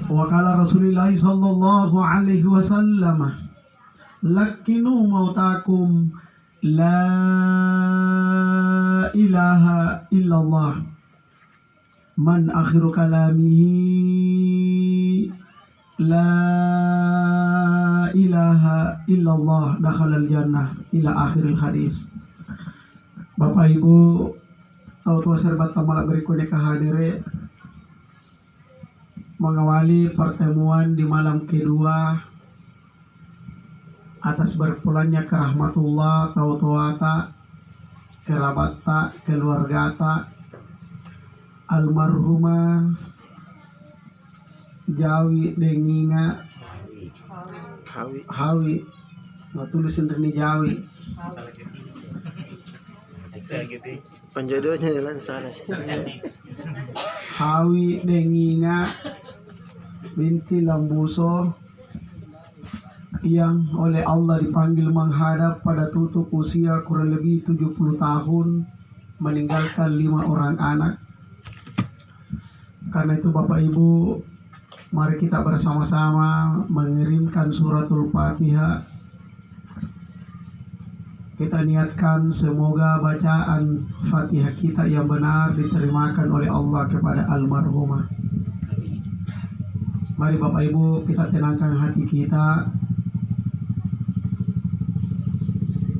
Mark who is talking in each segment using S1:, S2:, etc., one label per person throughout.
S1: Wa qala Rasulullah sallallahu alaihi wasallam, lakinu mautakum la ilaha illallah. Man akhiru kalamihi la ilaha illallah dakhalal jannah ila akhiril hadis. Bapak Ibu, tua serbat tamalak berikutnya kehadiri mengawali pertemuan di malam kedua atas berpulangnya ke rahmatullah tautuata kerabata keluargata almarhumah Jawi Denginga Hawi nggak tulisin Reni Jawi
S2: penjodohnya jalan sana.
S1: Hawi Denginga binti Lambuso yang oleh Allah dipanggil menghadap pada tutup usia kurang lebih 70 tahun, meninggalkan 5 orang anak. Karena itu Bapak Ibu, mari kita bersama-sama mengirimkan suratul Fatihah. Kita niatkan semoga bacaan Fatihah kita yang benar diterimakan oleh Allah kepada almarhumah. Mari Bapak Ibu, kita tenangkan hati kita.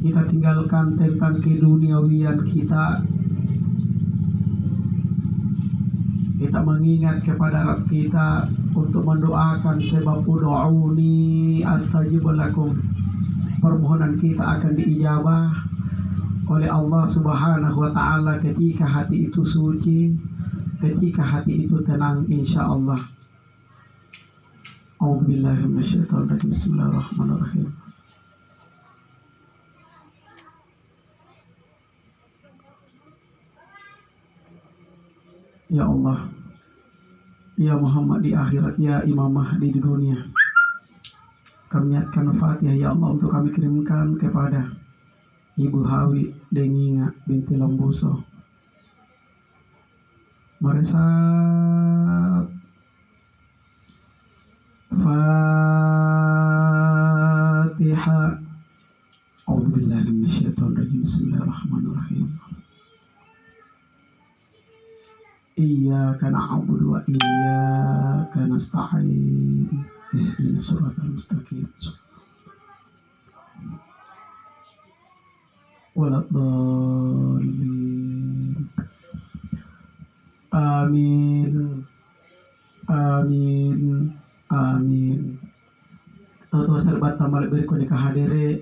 S1: Kita tinggalkan tentang keduniawian kita. Kita mengingat kepada Rabb kita untuk mendoakan sebab ud'uni astajib lakum. Permohonan kita akan diijabah oleh Allah Subhanahu wa taala ketika hati itu suci, ketika hati itu tenang insyaallah. A'udzubillahi minasyaitonir rajim. Bismillahirrahmanirrahim. Ya Allah, ya Muhammad di akhirat, ya Imam Mahdi di dunia, kami niatkan Fatihah ya Allah untuk kami kirimkan kepada Ibu Hawi Denginga binti Lambuso. Meresap Fatihah. A'udzubillahi minasyaitonir rajim. Bismillahirrahmanirrahim. Iyyaka na'budu wa iyyaka nasta'in. Ihdinas siratal mustaqim. Waladdallin. Amin. Amin. Amin. Tahu serbat tamal berikut kehadiri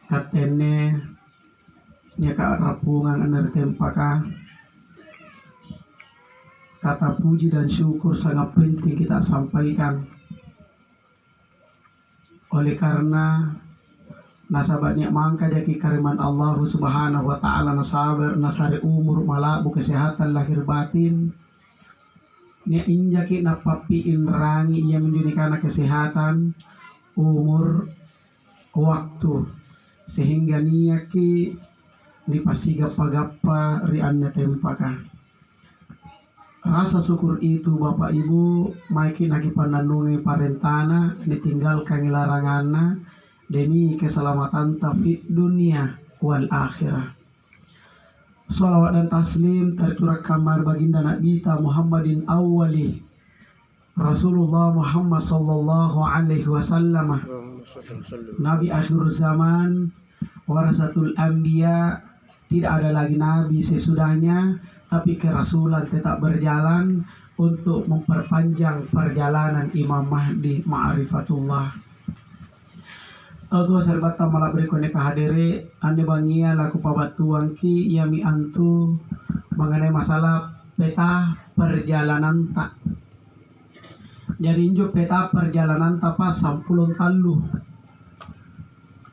S1: katene nya ka rapungan anar tempaka. Kata puji dan syukur sangat penting kita sampaikan. Oleh karena nasabatnya mangka jaki kariman Allah Subhanahu wa taala nasabar nasari umur malabu kesehatan lahir batin. Nya injaki napapiin rangi ia menjadikan kesehatan umur waktu sehingga niyaki dipasiga-pagapa riannya tempaka. Rasa syukur itu Bapak Ibu maiki naki pandanungi parentana ditinggalkan laranganna demi keselamatan tapi dunia wal akhirah. Salawat dan taslim tercurah kamar baginda Nabi Muhammadin awali Rasulullah Muhammad sallallahu alaihi wasallam, Nabi akhir zaman, warasatul anbiya. Tidak ada lagi nabi sesudahnya, tapi kerasulan tetap berjalan untuk memperpanjang perjalanan Imam Mahdi ma'rifatullah. Tua serbat tamala berikutnya kehadiri ande bangia laku pabatuan ki yami antu mengenai masalah peta perjalanan tak. Jadi injuk peta perjalanan tak pas sampulun talu.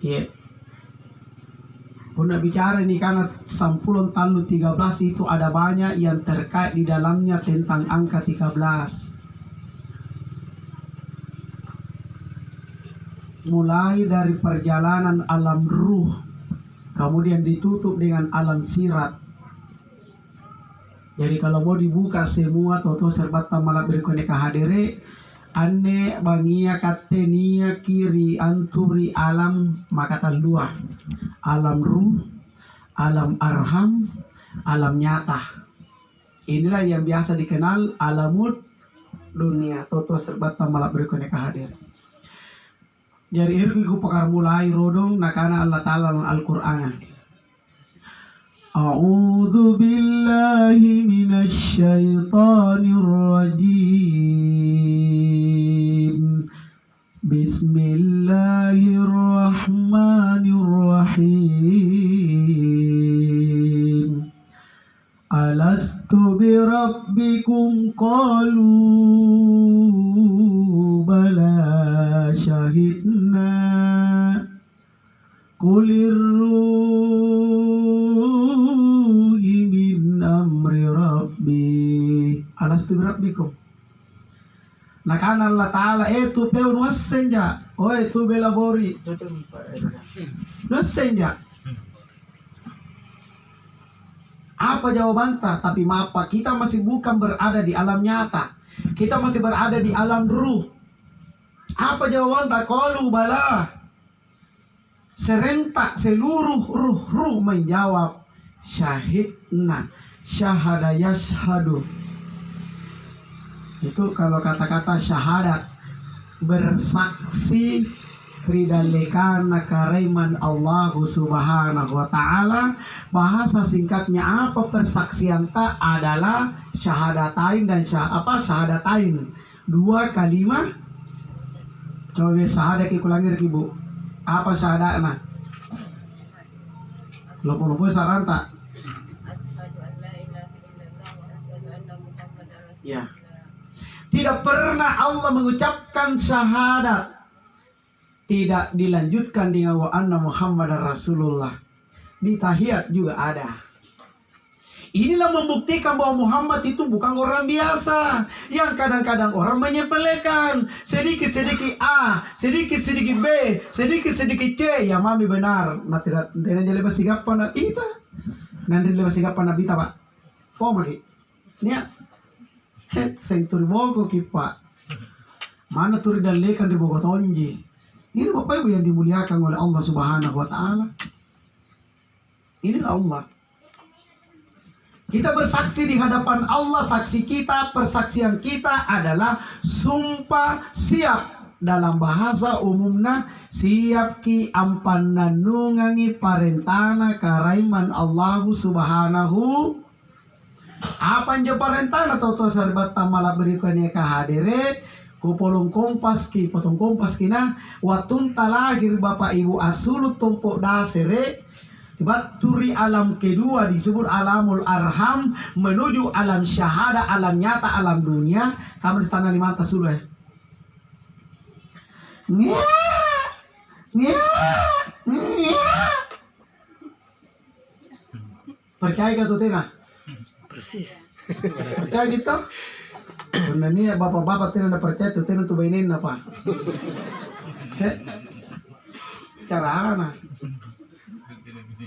S1: Iya. Puna bicara ini karena sampulun talu 13 itu ada banyak yang terkait di dalamnya tentang angka 13. Mulai dari perjalanan alam ruh, kemudian ditutup dengan alam sirat. Jadi kalau mau dibuka semua toto serbat tamala berikutnya kahadere ane bangia katenia kiri anturi alam maka dua alam ruh, alam arham, alam nyata. Inilah yang biasa dikenal alamut dunia toto serbat tamala berikutnya kahadere. Jadi irgi ku pakar mulai rodong nakana Allah Ta'ala Al-Qur'an. A'udzu billahi minasy syaithanir rajim. Bismillahirrahmanirrahim. Alastu birabbikum qalu bala syahidna qulir alastu birabbikum. Nakana Allah Ta'ala tu peun wassenja tu belabori wassenja. Apa jawaban ta? Tapi apa kita masih bukan berada di alam nyata, kita masih berada di alam ruh. Apa jawaban ta? Qalu bala. Serentak seluruh ruh menjawab syahidna, syahada yashhadu. Itu kalau kata-kata syahadat bersaksi ridalekana karaiman Allah subhanahu wa ta'ala. Bahasa singkatnya apa persaksian tak adalah syahadatain dan syahadatain, dua kalimat. Coba syahadat kulangir kibu apa syahadatna lupa saran tak ya. Tidak pernah Allah mengucapkan syahadat tidak dilanjutkan dengan wa anna Muhammadar Rasulullah. Di tahiyat juga ada. Inilah membuktikan bahwa Muhammad itu bukan orang biasa yang kadang-kadang orang menyepelekan. Sedikit-sedikit A, sedikit-sedikit B, sedikit-sedikit C. Ya mami benar. Nah tidak jadi basigapan na ita. Nanti basigapan na bita pak. Po magi. Nia. Senturi bogo kipa. Mana turi dalekan di Bogotonji. Ini Bapak Ibu yang dimuliakan oleh Allah Subhanahu wa taala. Inilah Allah. Kita bersaksi di hadapan Allah, saksi kita, persaksian kita adalah sumpah siap. Dalam bahasa umumna siap ki ampan nanungangi parentana karaiman Allah Subhanahu. Apa yang parentana atau sarbat tamala berikutnya kahadere kupolong kompas ki potong kompas kina watun talagir Bapak Ibu asulut tumpuk dasere baturi alam kedua disebut alamul arham menuju alam syahada, alam nyata, alam dunia. Kamu di tanah lima atas dulu ya. Percaya gak tuh Tina?
S2: Persis.
S1: Percaya gitu? Bunda ini bapak-bapak Tina udah percaya tuh Tina tuh bainin apa? Cara apa?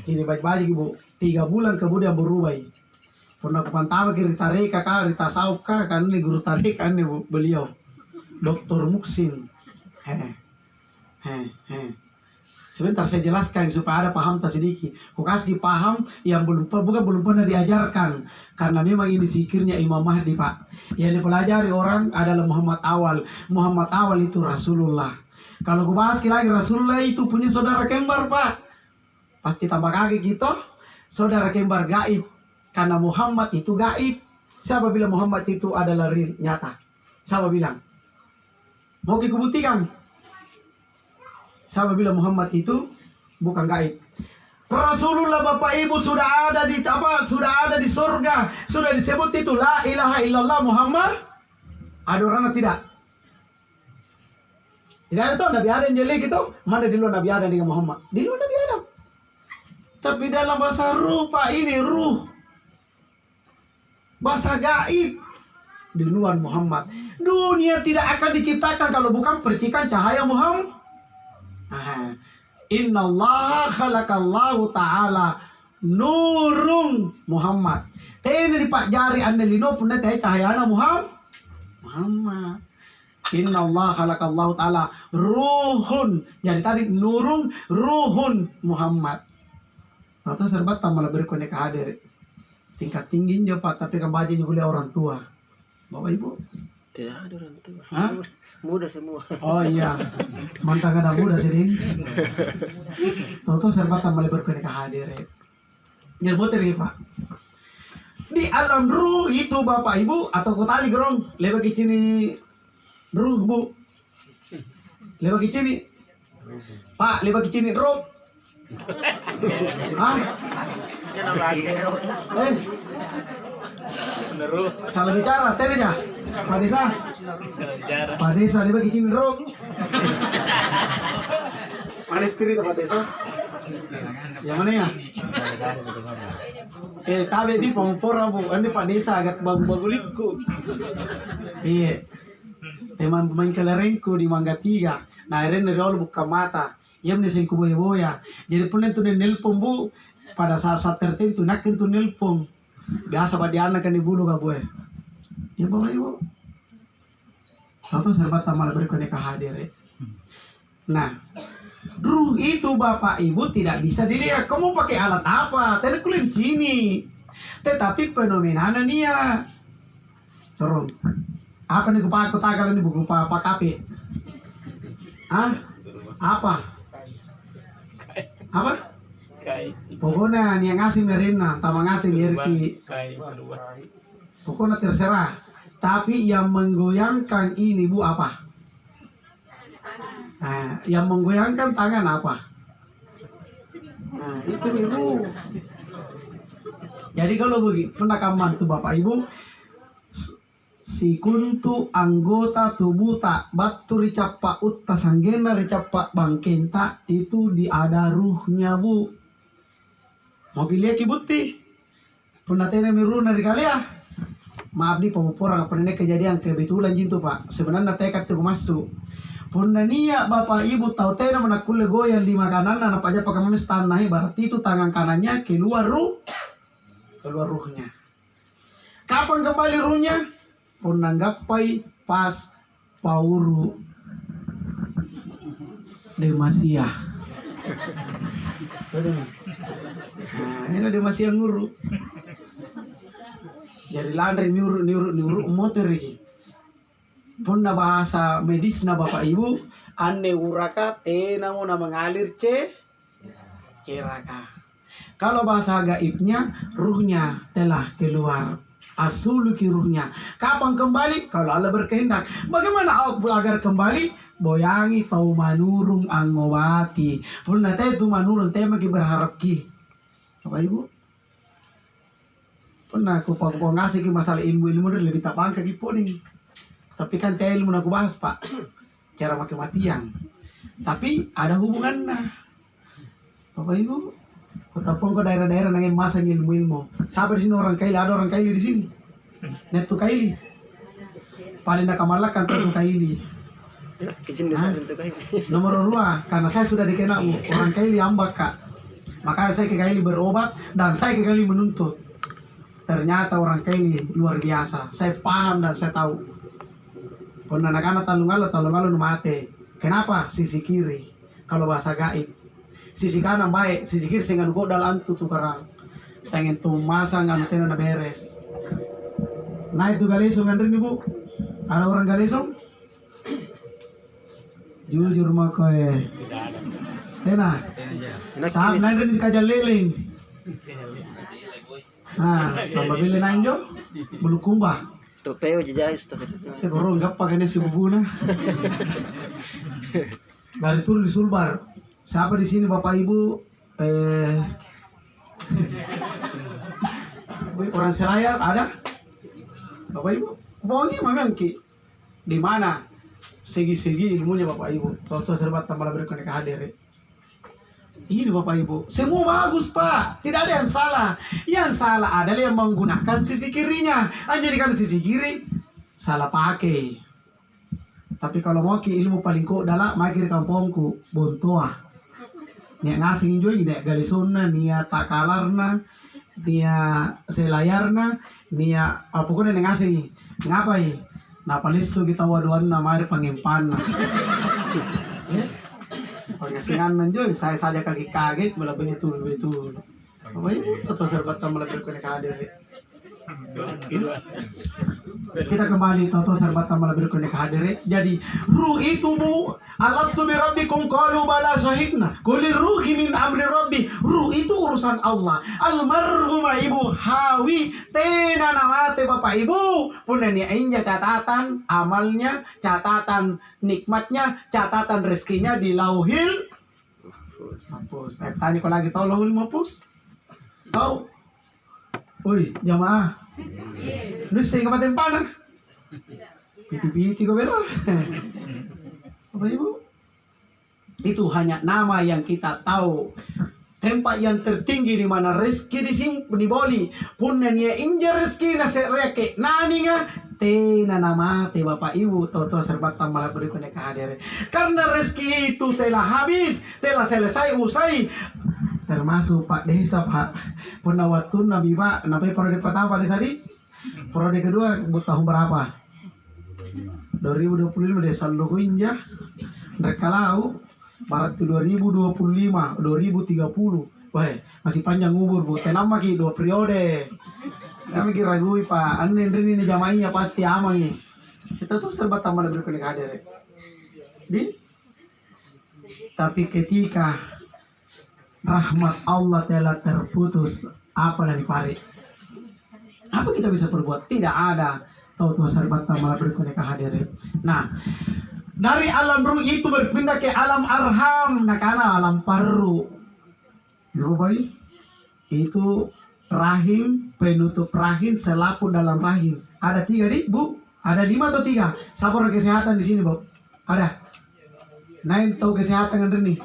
S1: Ini baik-baik ibu 3 bulan kemudian berubah. Pernah kupantau ke Rita Reka kah, Rita Saup kah, kan ini guru tarik kan ibu beliau Dr. Muksin. Sebentar saya jelaskan supaya ada paham tak sedikit. Ku kasih paham yang belum pernah diajarkan karena memang ini zikirnya Imam Mahdi Pak. Yang dipelajari orang adalah Muhammad Awal. Muhammad Awal itu Rasulullah. Kalau ku bahas lagi Rasulullah itu punya saudara kembar Pak. Pasti tambah kaget gitu, saudara kembar gaib. Karena Muhammad itu gaib. Siapa bilang Muhammad itu adalah real, nyata? Siapa bilang? Mau dibuktikan? Siapa bilang Muhammad itu bukan gaib? Rasulullah Bapak Ibu sudah ada di apa? Sudah ada di surga. Sudah disebut itu la ilaha illallah Muhammad. Ada orang tidak? Tidak ada tuh Nabi Adam jelek itu. Mana di luar Nabi Adam dengan Muhammad? Di luar Nabi Adam. Tapi dalam bahasa ruh Pak, ini ruh. Bahasa gaib. Di luar Muhammad. Dunia tidak akan diciptakan kalau bukan percikan cahaya Muhammad. Inna Allah khalaqallahu ta'ala nurung Muhammad. Tene di pak jari anda lino pun teh cahayana Muhammad. Inna Allah khalaqallahu ta'ala ruhun. Jadi tadi nurun ruhun Muhammad. Atau serbat malah berkone ke hadir. Tingkat tinggi Pak, tapi kan bajunya oleh orang tua. Bapak Ibu?
S2: Tidak ada orang tua.
S1: Hah?
S2: Muda semua.
S1: Oh iya. Mantap ada muda sih. Tahu serbat malah berkone ke hadir. Nyebut ini Pak. Di alam ruh itu Bapak Ibu atau kutali gerong lebih kecini ruh Bu. Lebih kecini. Pak, lebih kecini ruh. Hah? Salah bicara, tele ya. Pak Desa. Pak Desa lebih kecini ruh. Mana spirit Pak Desa? Yang mana ya? Tabe di Pampora Bu, ane Pak Desa agak baguliku. Iya. Teman pemain kelerengku di Mangga 3. Nah, akhirnya nerol buka mata. Ia menising boya-boya. Jadi pun itu nelpon Bu. Pada saat tertentu nak itu nelpon. Biasa pada anak kan dibulu gak Bu. Ya Bapak Ibu. Atau serbat tamal berkone hadir. Nah, ruh itu Bapak Ibu tidak bisa dilihat. Kamu pakai alat apa? Tidak kulit sini. Tetapi fenomenanya nia. Terus. Apa nih aku tagal ini buku Pak Kapi? Hah? Apa? Apa? Pokoknya nih ngasih merina, tama ngasih lirki. Pokoknya terserah. Tapi yang menggoyangkan ini Bu apa? Nah, yang menggoyangkan tangan apa? Nah, itu nih Bu. Jadi kalau begitu, pernah kamu tuh Bapak Ibu, si kuntu anggota tubuh tak batu ricapa utta sanggena ricapa bangkenta itu ada ruhnya Bu. Mau pilih kibuti pernah tene miru dari kalian. Maaf nih pemupuran pernah kejadian kebetulan gitu Pak. Sebenarnya tekad tuh masuk. Pernah nia Bapak Ibu tahu tene menakule goyang di makanan anak aja pakai memes tanah berarti itu tangan kanannya keluar ruhnya. Kapan kembali ruhnya? Punanggapai pas pauru demasia. Nah, ini demasia nguru. Jadi landri niuru motor ini. Punna bahasa medis na Bapak Ibu, ane uraka tena mo na mengalir ceraka. Kalau bahasa gaibnya, ruhnya telah keluar. Asuluki ruhnya. Kapan kembali? Kalau Allah berkehendak. Bagaimana agar kembali? Boyangi tau manurung angowati. Puna teh tu manurung teh maki berharap ki. Bapak Ibu? Pernah aku ngasih ki masalah ilmu lebih tak bangka ki nih. Tapi kan teh ilmu aku bahas Pak. Cara mati-matian. Tapi ada hubungannya. Bapak Ibu? Kutapong ke daerah-daerah nangin masang ilmu-ilmu. Sabar di sini orang Kaili, ada orang Kaili di sini. Netu Kaili. Paling nak kamalakan tuh Kaili. Nomor 2, karena saya sudah dikenal orang Kaili ambak Kak. Makanya saya ke Kaili berobat dan saya ke Kaili menuntut. Ternyata orang Kaili luar biasa. Saya paham dan saya tahu. Pernah anak-anak talungalo mate. Kenapa? Sisi kiri. Kalau bahasa gaib. Sisi kanan baik, sisi kiri saya nggak dalam tuh karang. Saya ingin tuh masang nggak tena beres. Nah itu galesong kan ini Bu? Ada orang galesong? Jujur mah koe. Tena. Saham nanti di kajal leling. Nah, tambah beli nanjo, bulu kumbah.
S2: Topeo jejak Ustaz.
S1: Korong gak pakai nasi bubuna. Dari turun di Sulbar. Siapa di sini Bapak Ibu? Orang Selayar ada? Bapak Ibu? Pokoknya memang ki. Di mana? Segi-segi ilmunya Bapak Ibu. Toto serbat tambah berkone hadir. Ini Bapak Ibu. Semua bagus Pak. Tidak ada yang salah. Yang salah adalah yang menggunakan sisi kirinya. Hanya kan sisi kiri salah pakai. Tapi kalau mau ki ilmu paling kok adalah makir kampungku bontoa. Nek ngasing juga nek galisona nia takalarna Nia selayarna, nia pokoknya neng asing ngapai? Napalisu kita waduan na mari pangimpan. Pangasingan nanjoy, saya saja kaget malah betul. Apa itu? Atau serbat tambah lebih kena kader. Kita kembali toto serbat tambah lebih kena kader. Jadi ruh itu bu, alastu bi rabbikum qalu bala syahidna. Qulir ruhi min amri rabbi. Ruh itu urusan Allah. Almarhumah ibu Hawi tena namate bapak ibu. Punanya inja catatan amalnya, catatan nikmatnya, catatan rezekinya di lauhil mahfuz. Tanya kau lagi tahu lauhil mahfuz? Tahu? Woi, jamaah. Lu sing kabupaten panah. Piti-piti kau bela. Apa ibu? Itu hanya nama yang kita tahu. Tempat yang tertinggi di mana rezeki disimpan di boli. Punen ya injer rezeki na sereke. Nani nga tena nama te bapak ibu toto serbat tambah berikutnya kehadiran. Karena rezeki itu telah habis, telah selesai usai. Termasuk Pak Desa Pak Penawatun Nabi Pak Nabi periode pertama Pak Desa di periode kedua tahun berapa? 2025 Desa Logoinja mereka lau Barat itu 2025 2030 wah masih panjang umur bu tenang lagi 2 periode kami kira gue Pak ane ini jamainya pasti aman nih kita tuh serba tambah lebih hadir di tapi ketika rahmat Allah telah terputus apa yang dipari apa kita bisa perbuat tidak ada tahu serba tambah lebih hadir nah dari alam ruh itu berpindah ke alam arham, nah karena alam paru. Baik, itu rahim, penutup rahim, selaput dalam rahim. Ada 3 di, Bu? Ada 5 atau 3? Sabar kesehatan di sini, Bu? Ada? Nain tahu kesehatan kan ini?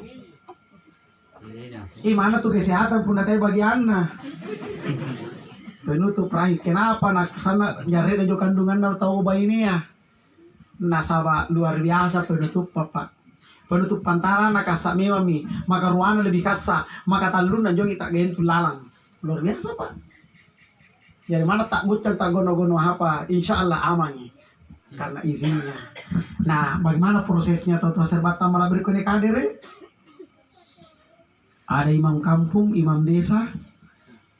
S1: Mana tuh kesehatan pun datang bagian penutup rahim. Kenapa nak sana nyari dan kandungan tahu bayi ini ya? Nasaba luar biasa penutup papa penutup pantara nakasa mami maka ruana lebih kasa maka talun dan jongi tak gentu lalang luar biasa pak dari mana tak gucal tak gono-gono apa insya Allah aman karena izinnya. Nah bagaimana prosesnya toto serbata malah berikutnya kader ada imam kampung imam desa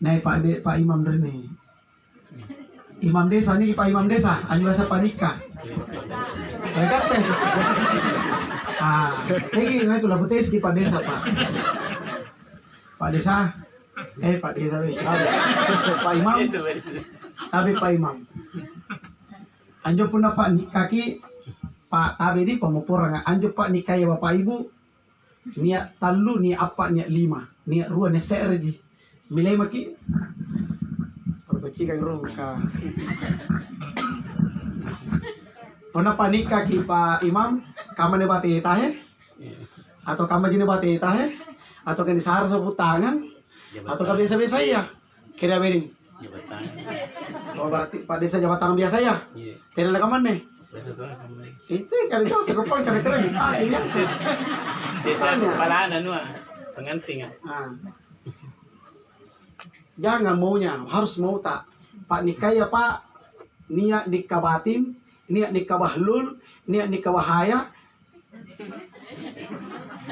S1: naik pak imam Rene imam desa nih pak imam desa anjuasa panika mereka teh ini itu lah betes di Pak Desa Pak Desa Pak Desa Pak Imam tapi Pak Imam anjo pun Pak kaki Pak tabe di pemupur anjo Pak nikah ya Bapak Ibu niat talu niat apa niat 5 niat 2 niat serji milai maki perbaiki kan rongka pernah panika ki Pak Imam kamu ne bati tahe atau kamu jine bati tahe atau kan disahar sebut tangan atau kan biasa-biasa ya kira beding oh berarti Pak Desa jabatan biasa ya tidak ada kaman nih itu kan itu sekupan kan keren ini sisanya
S3: paraan anu pengantin
S1: jangan maunya harus mau tak Pak nikah ya Pak niat nikah batin niat nikah bahlul, niat nikah wahaya,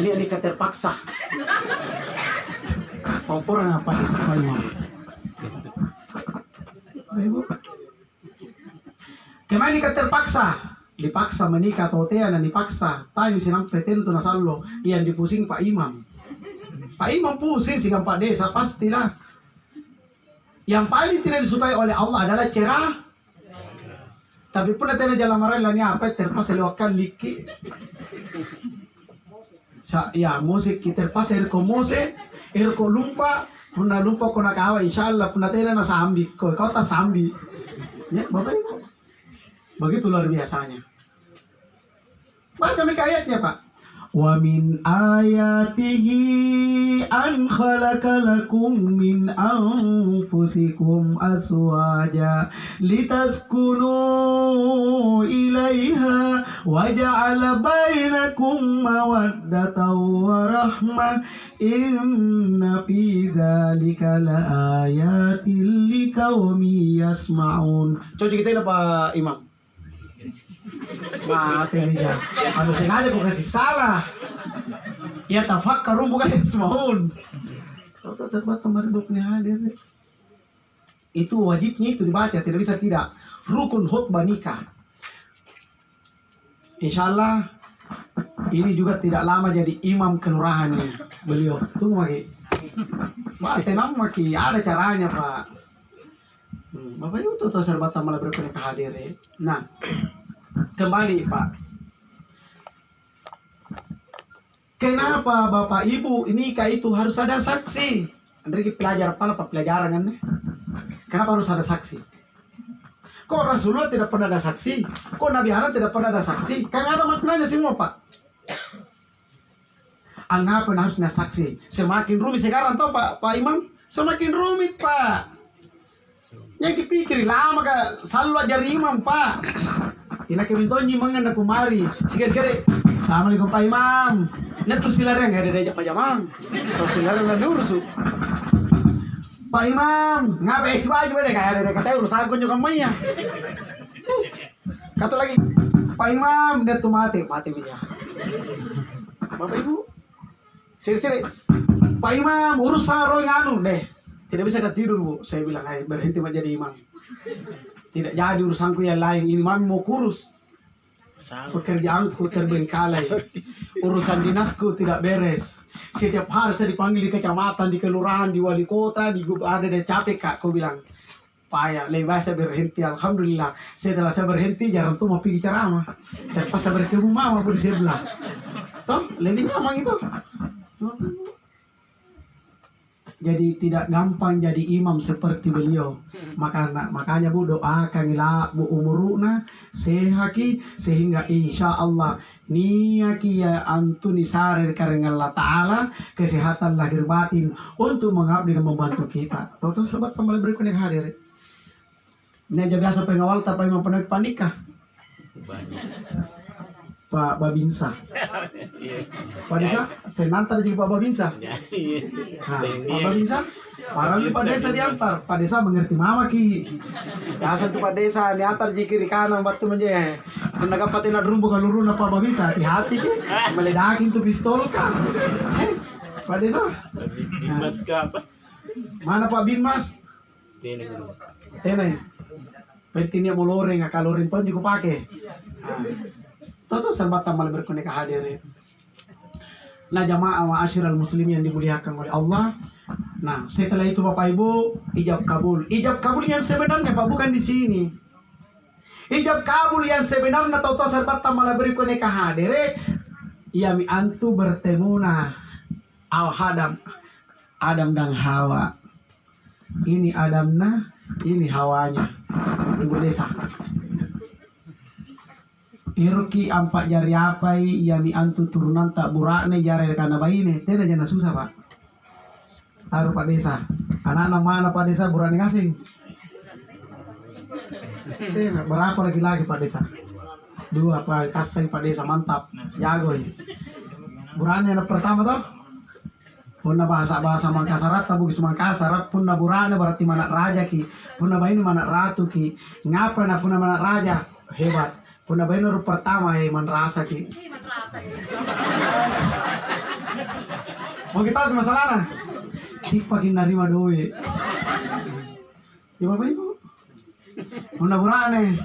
S1: niat nikah terpaksa. Kompor apa di sana Ibu? Kemana nikah terpaksa? Dipaksa menikah totea dan dipaksa. Tahu sinang pretend tu nasallo yang dipusing Pak Imam. Pak Imam pusing sih Pak Desa pastilah. Yang paling tidak disukai oleh Allah adalah cerah. Tapi pun nanti jalan marah lah apa terpas lewakan liki. Ya musik kita terpas erko musik erko lumpa puna lumpa kona kawa insyaallah puna nanti na sambi kau tak sambi. Ya bapak ibu begitu luar biasanya. Baca kami ayatnya Pak. Wa min ayatihi an khalaqa lakum min anfusikum azwaja litaskunu ilaiha waja'ala bainakum mawaddatan wa rahmah inna fi dzalika laayatil liqaumin yasmaun. Coba kita apa Imam? Mati dia. Kalau sengaja kok kasih salah. Ya tafakkarun bukan yasmaun. Kalau terbatas marduknya hadir. Itu wajibnya itu dibaca, tidak bisa tidak. Rukun khutbah nikah. Insya Allah ini juga tidak lama jadi imam kelurahan ini beliau. Tunggu lagi. Wah, tenang maki ada caranya Pak. Bapak Ibu tuh serba malah berpernikahan hadir. Nah, kembali Pak. Kenapa Bapak Ibu nikah itu harus ada saksi? Andri pelajar apa pelajaran kan? Kenapa harus ada saksi? Kok Rasulullah tidak pernah ada saksi? Kok Nabi Adam tidak pernah ada saksi? Kan ada maknanya semua Pak. Anggapan harusnya saksi. Semakin rumit sekarang toh Pak Imam, semakin rumit Pak. Yang dipikir lama kak selalu ajar imam Pak. Ina kemintonji mangan aku mari. Sekali-sekali. Assalamualaikum Pak Imam. Netu silarnya nggak ada diajak Pak Jamang. Terus silarnya nggak diurus. Pak Imam, ngapain sih baju deh kayak ada kata urusan aku juga mainnya. Kata lagi, Pak Imam, dia tuh mati dia. Bapak Ibu, sini, Pak Imam, urusan roh nganu deh. Tidak bisa tidur Bu, saya bilang, ayo berhenti menjadi imam. Tidak jadi urusanku yang lain, ini mami mau kurus. Pekerjaanku terbengkalai, urusan dinasku tidak beres. Setiap hari saya dipanggil di kecamatan, di kelurahan, di wali kota, di ada dan capek kak. Kau bilang, payah, lebih baik saya berhenti. Alhamdulillah, setelah saya berhenti, jarang tuh mau pergi ceramah. Dan pas saya berkebun mama pun di sebelah. Toh, lebih nyaman itu. Jadi tidak gampang jadi imam seperti beliau. Makanya Bu doakan Bu umuruna sehaki sehingga insya Allah niyaki ya antuni sarir karena Allah Ta'ala kesehatan lahir batin untuk mengabdi dan membantu kita. Toto sahabat kembali berikutnya hadir. Ini aja biasa pengawal tapi imam panikah. Pak Babinsa. Pak Desa, saya nantar juga Pak Babinsa. Nah, Pak Babinsa, parali Pak Desa diantar. Pak Desa mengerti mama ki. Biasa tuh Pak Desa diantar di kiri kanan batu menje. Pernah kapatin ada rumbu galuru na Pak Babinsa, hati-hati ki. Meledakin tuh pistol kan. Pak Desa.
S3: Bimas ka apa?
S1: Mana Pak Binmas? Tenay. Pentingnya mau loreng, kalau loreng ton juga pakai. Toto serba tamal berkunik hadir. Nah jamaah ma'asyiral muslim yang dimuliakan oleh Allah. Nah setelah itu Bapak Ibu ijab kabul. Ijab kabul yang sebenarnya Pak bukan di sini. Ijab kabul yang sebenarnya toto serba tamal berkunik hadir. Yami antu bertemu Adam dan Hawa. Ini Adamna, ini Hawanya. Ibu desa. Iruki ampak jari apai yami antu turunan tak burakne jari karena bayi ne tena jana susah Pak. Taruh Pak Desa. Anak mana Pak Desa burane ngasing. Tena berapa lagi Pak Desa? 2 Pak kasih Pak Desa mantap. Jago ini. Burane anak pertama toh. Punna bahasa Mangkasarat tabu Mangkasarat punna burane berarti mana raja ki. Punna bayi mana ratu ki. Ngapa na punna mana raja? Hebat. Punna bayi nur pertama man rasa ki. Mau kita lagi masalahnya. Tik pagi narima doi. Ya Bapak Ibu. Punna burane.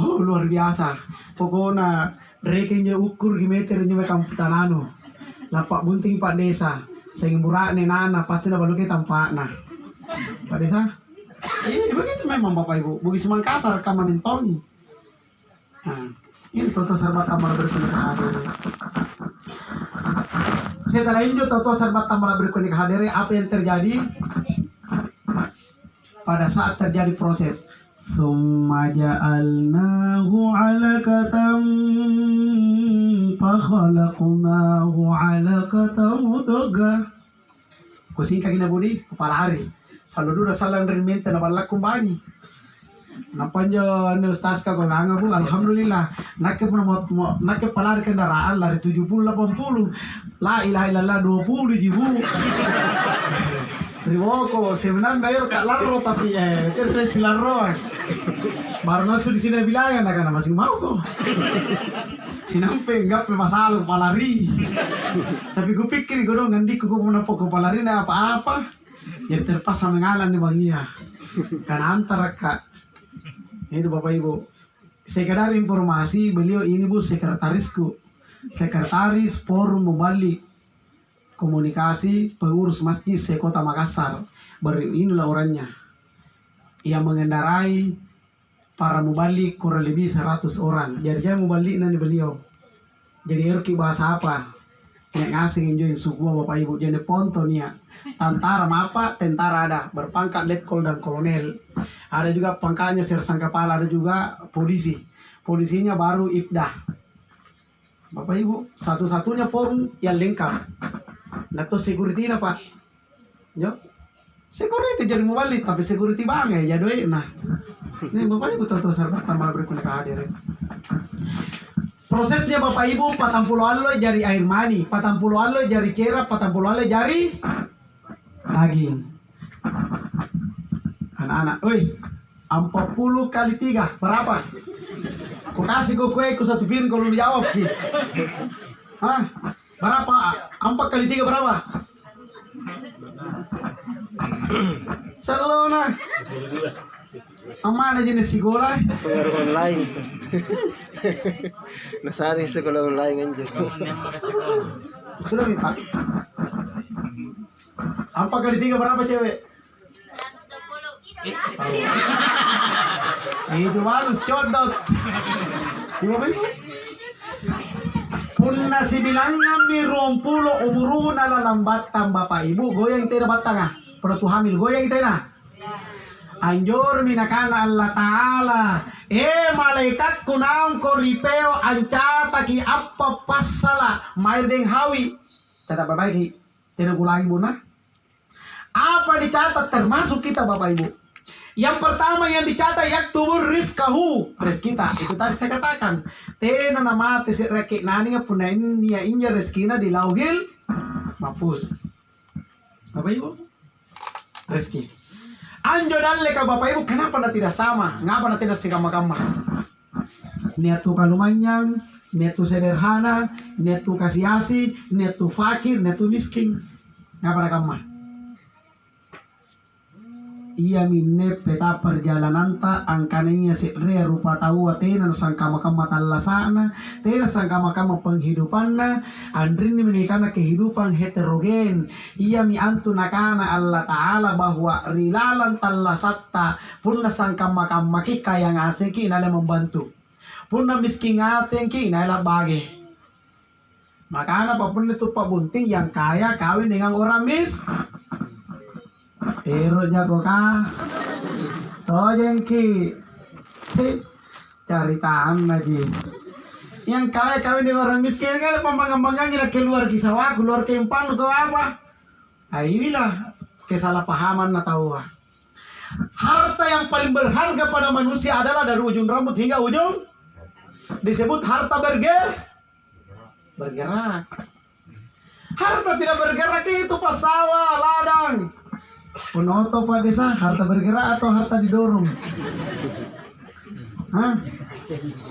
S1: Oh luar biasa. Pokoknya rekennya ukur gimeternya mereka tanano. Lapak bunting Pak Desa. Sehingga burane nana pasti na baluke tampakna. Pak Desa. Begitu memang Bapak Ibu. Bugis Mangkasar kama mentoni. Nah, ini toto serba tambal berkunik hadir. Setelah itu toto serba tambal berkunik hadir, apa yang terjadi? Pada saat terjadi proses summa ja'alnahu 'alaqatan fa khalaqnahu 'alaqatan mudghah. Kusingka gina budi kepala hari. Saludu salang rimenta na balak kumbani. Nampan jo Ustaz ka golanga bu, alhamdulillah. Nake palar kendaraan lari 70 80. La ilaha illallah 20 jibu. Riwoko sebenarnya ayo kak larro tapi terus si larro. Baru masuk di sini bilang kan masih mau kok. Sinampe enggak masalah palari. Tapi gue pikir gue dong ngandi gue mau napok palari apa-apa. Jadi terpaksa mengalah nih Bang Kan antara kak ini Bapak Ibu, sekedar informasi beliau ini Bu sekretarisku, sekretaris Forum Mubalik Komunikasi Pengurus Masjid Sekota Makassar. Inilah orangnya. Ia mengendarai para mubalik kurang lebih 100 orang. Jadi mubalik nanti beliau. Jadi erki bahasa apa? Yang ngasih nginjoin suku Bapak Ibu. Jadi ponton ya. Tentara apa? Tentara ada berpangkat letkol dan kolonel. Ada juga pangkatnya sersan kepala, ada juga polisi. Polisinya baru Ibdah. Bapak Ibu, satu-satunya forum yang lengkap. Nah itu security lah Pak. Yo. Security jadi mubalik tapi security bang ya jadi nah. Ini Bapak Ibu tahu serba malah berkulit hadir. Prosesnya Bapak Ibu 40 alloy jari air mani, 40 alloy jari cerap, 40 alloy jari daging. Anak-anak, oi, 40 kali 3 berapa? Ku kasih kue ku satu piring kalau lu jawab ki. Hah? Berapa? 4 kali 3 berapa? Salona. Amana jenis sekolah?
S2: Pengaruh online Ustaz. Nasari sekolah online anjir.
S1: Sudah nih Pak. 4 kali 3 berapa cewek? 120. Itu bagus codot. Gimana ini? Punna si bilangan mi 20 umuruna lalambatan Bapak Ibu goyang tena batanga. Peratu hamil goyang tena. Anjur minakana Allah Ta'ala malaikat kunaon ko ripeo ancata ki apa pasala mair deng hawi. Tidak perbaiki. Tidak ulangi buna. Apa dicatat termasuk kita Bapak Ibu. Yang pertama yang dicatat yaktubur rizkahu. Rezeki kita. Itu tadi saya katakan. Tena nama tesi rekik nani ngapunain niya inja rezekina di lauhil mahfuz. Bapak Ibu. Rezeki. Anjo dalle ka Bapak Ibu kenapa tidak sama? Ngapa tidak segama-gama? Niat tu kalumanyang, niat tu sederhana, niat tu kasih asih, niat tu fakir, niat tu miskin. Ngapa gama? Ia minne peta perjalanan ta angkananya sekre rupa tahu tenan sangkama-kama talasana tenan sangkama-kama penghidupanna andrin menikana kehidupan heterogen ia mi antu nakana Allah Ta'ala bahwa rilalan talasatta punna sangkama-kama kika yang asiki nala membantu punna miskin ngaten ki nala bage makana apapun itu Pak Bunting yang kaya kawin dengan orang Ero jago ka, tojengki, caritaan lagi. Yang kaya kawin dengan orang miskin kan pembanggang-banggangnya keluar kisah keluar kempang ke apa? Nah inilah kesalahpahaman na tahu. Harta yang paling berharga pada manusia adalah dari ujung rambut hingga ujung disebut harta bergerak. Harta tidak bergerak itu pas sawah, ladang. Penoto Pak Desa, harta bergerak atau harta didorong? Hah?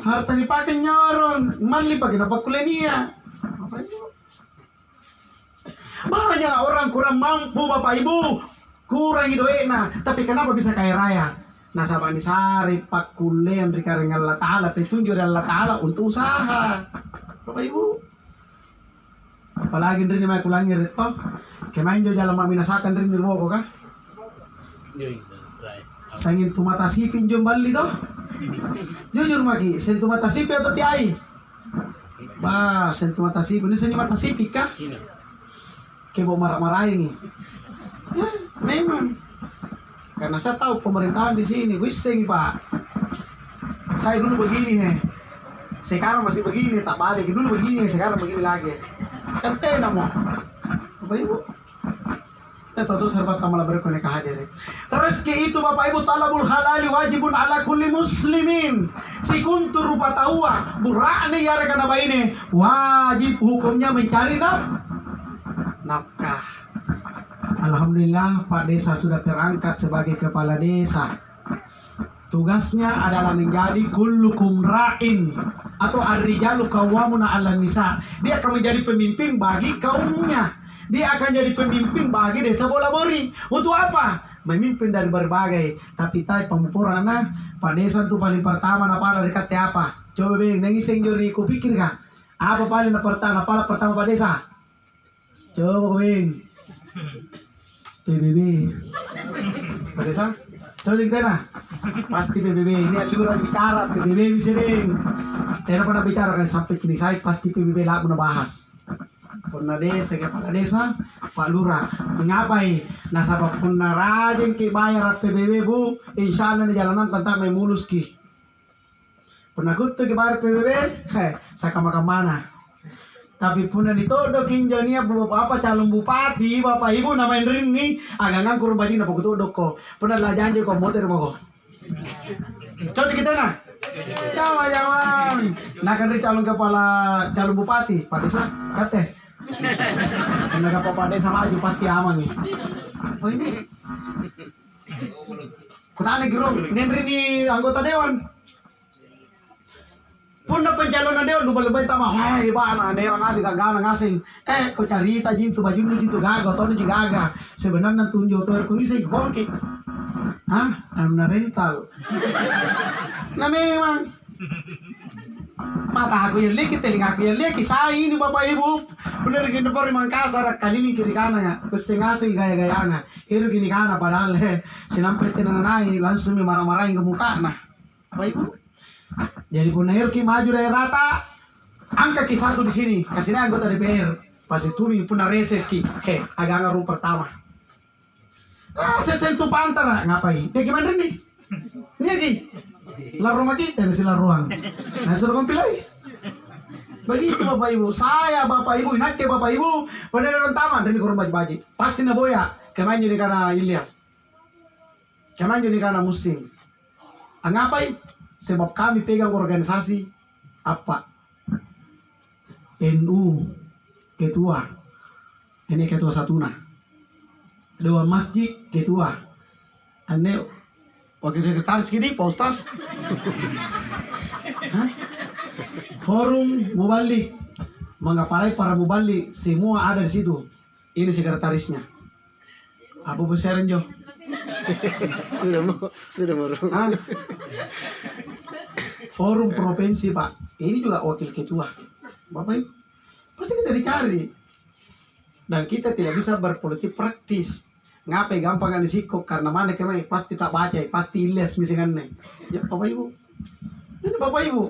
S1: Harta dipakai nyorong, mali pakai dapat kulenia. Apa itu? Banyak orang kurang mampu Bapak Ibu, kurang idoena, tapi kenapa bisa kaya raya? Nasabah nisari pak kulen rikaring Allah Ta'ala, petunjuk Allah Ta'ala untuk usaha. Bapak Ibu. Apalagi rin may kulangi rito. Kemain jo jalan maminasakan rin mirwoko ka? Sangin tumatasipin jo bali to? Jujur maki, sen tumatasipi atau tiai? Ba, sen tumatasipi. Ini sen matasipi ka? Kebo marah-marahin nih. Ya, memang. Karena saya tahu pemerintahan di sini, wising Pak. Saya dulu begini sekarang masih begini, tak balik. Dulu begini, sekarang begini lagi. Kan tena mo. Bapak Ibu. Tentu serba tamala berkone kahadiri. Rezeki itu Bapak Ibu talabul halali wajibun ala kulli muslimin. Si kuntu rupa tawa burane yare kana baine wajib hukumnya mencari nafkah. Alhamdulillah Pak Desa sudah terangkat sebagai kepala desa. Tugasnya adalah menjadi kullukum ra'in atau ar-rijalu qawwamuna 'alan nisa. Dia akan menjadi pemimpin bagi kaumnya. Dia akan jadi pemimpin bagi desa Bola Mori. Untuk apa? Memimpin dari berbagai. Tapi pemupuran Pak Desa itu paling pertama apa dekat apa? Coba bing nangis senjori ku pikir kan? Apa paling pertama Pak Desa? Coba bing. PBB. Pak Desa? Coba kita nah. Pasti PBB. Ini alur bicara PBB bisa ding. Tidak pernah bicara kan sampai kini saya pasti PBB lah pernah bahas. Pernah desa, kepala desa, Pak Lurah. Mengapa nasabah pernah rajin ki bayar PBB bu, insya Allah di jalanan tentang memulus ki. Pernah kutu ki bayar PBB, saka makan mana. Tapi pernah ditodok kinjania apa calon bupati, bapak ibu namain rini, agak ngangkur baju napa kutodok kok. Pernah lah janji kok motor mau kok. Cocok kita nah. Jangan. Nah kan calon bupati, Pak Desa, kate. Naga Pak Desa maju pasti aman nih. Oh ini. Kutanya gerong, ini anggota dewan. Pun pencalonan dewan lupa-lupa tama, hai bana, nerang aja gagana ngasing. Kau cari tajin tu baju nu jitu gaga, atau nu juga gaga. Sebenarnya tunjuk tuh aku isi kongki. Hah? Amna rental. Nah memang mata aku yang leki, telinga aku yang leki. Saya ini Bapak Ibu bener gini por Mangkasar kali ini kiri kanan ya. Kesengasi gaya-gayana. Iru gini kanan padahal sinampai tenanai langsung marah-marahin ke muka nah. Bapak Ibu. Jadi pun akhir ki maju dari rata, angka ki satu di sini, kasihnya anggota DPR, pasti turun pun reses ki, agak ngaruh pertama. Saya tentu pantara ngapain? Dia gimana nih? Ini lagi, rumah kita nasi ruang, nah suruh kompilai. Begitu Bapak Ibu, saya Bapak Ibu, inake Bapak Ibu, beneran taman dari kurang baju pasti naboya, kemain jadi karena Ilyas, kemain jadi karena musim, ngapain? Sebab kami pegang organisasi apa? NU ketua. Ini ketua Satuna. Dewan Masjid ketua. Ane wakil sekretaris gini Pak Ustaz. Forum Mubalik. Mengapalai para mubalik semua ada di situ. Ini sekretarisnya. Abu Besar Jo.
S2: Sudah mau.
S1: Forum provinsi Pak, ini juga wakil ketua. Bapak Ibu, pasti kita dicari. Dan kita tidak bisa berpolitik praktis. Ngapain gampang kan disikok karena mana kemai pasti tak baca, pasti les misalnya. Ya Bapak Ibu, ini Bapak Ibu,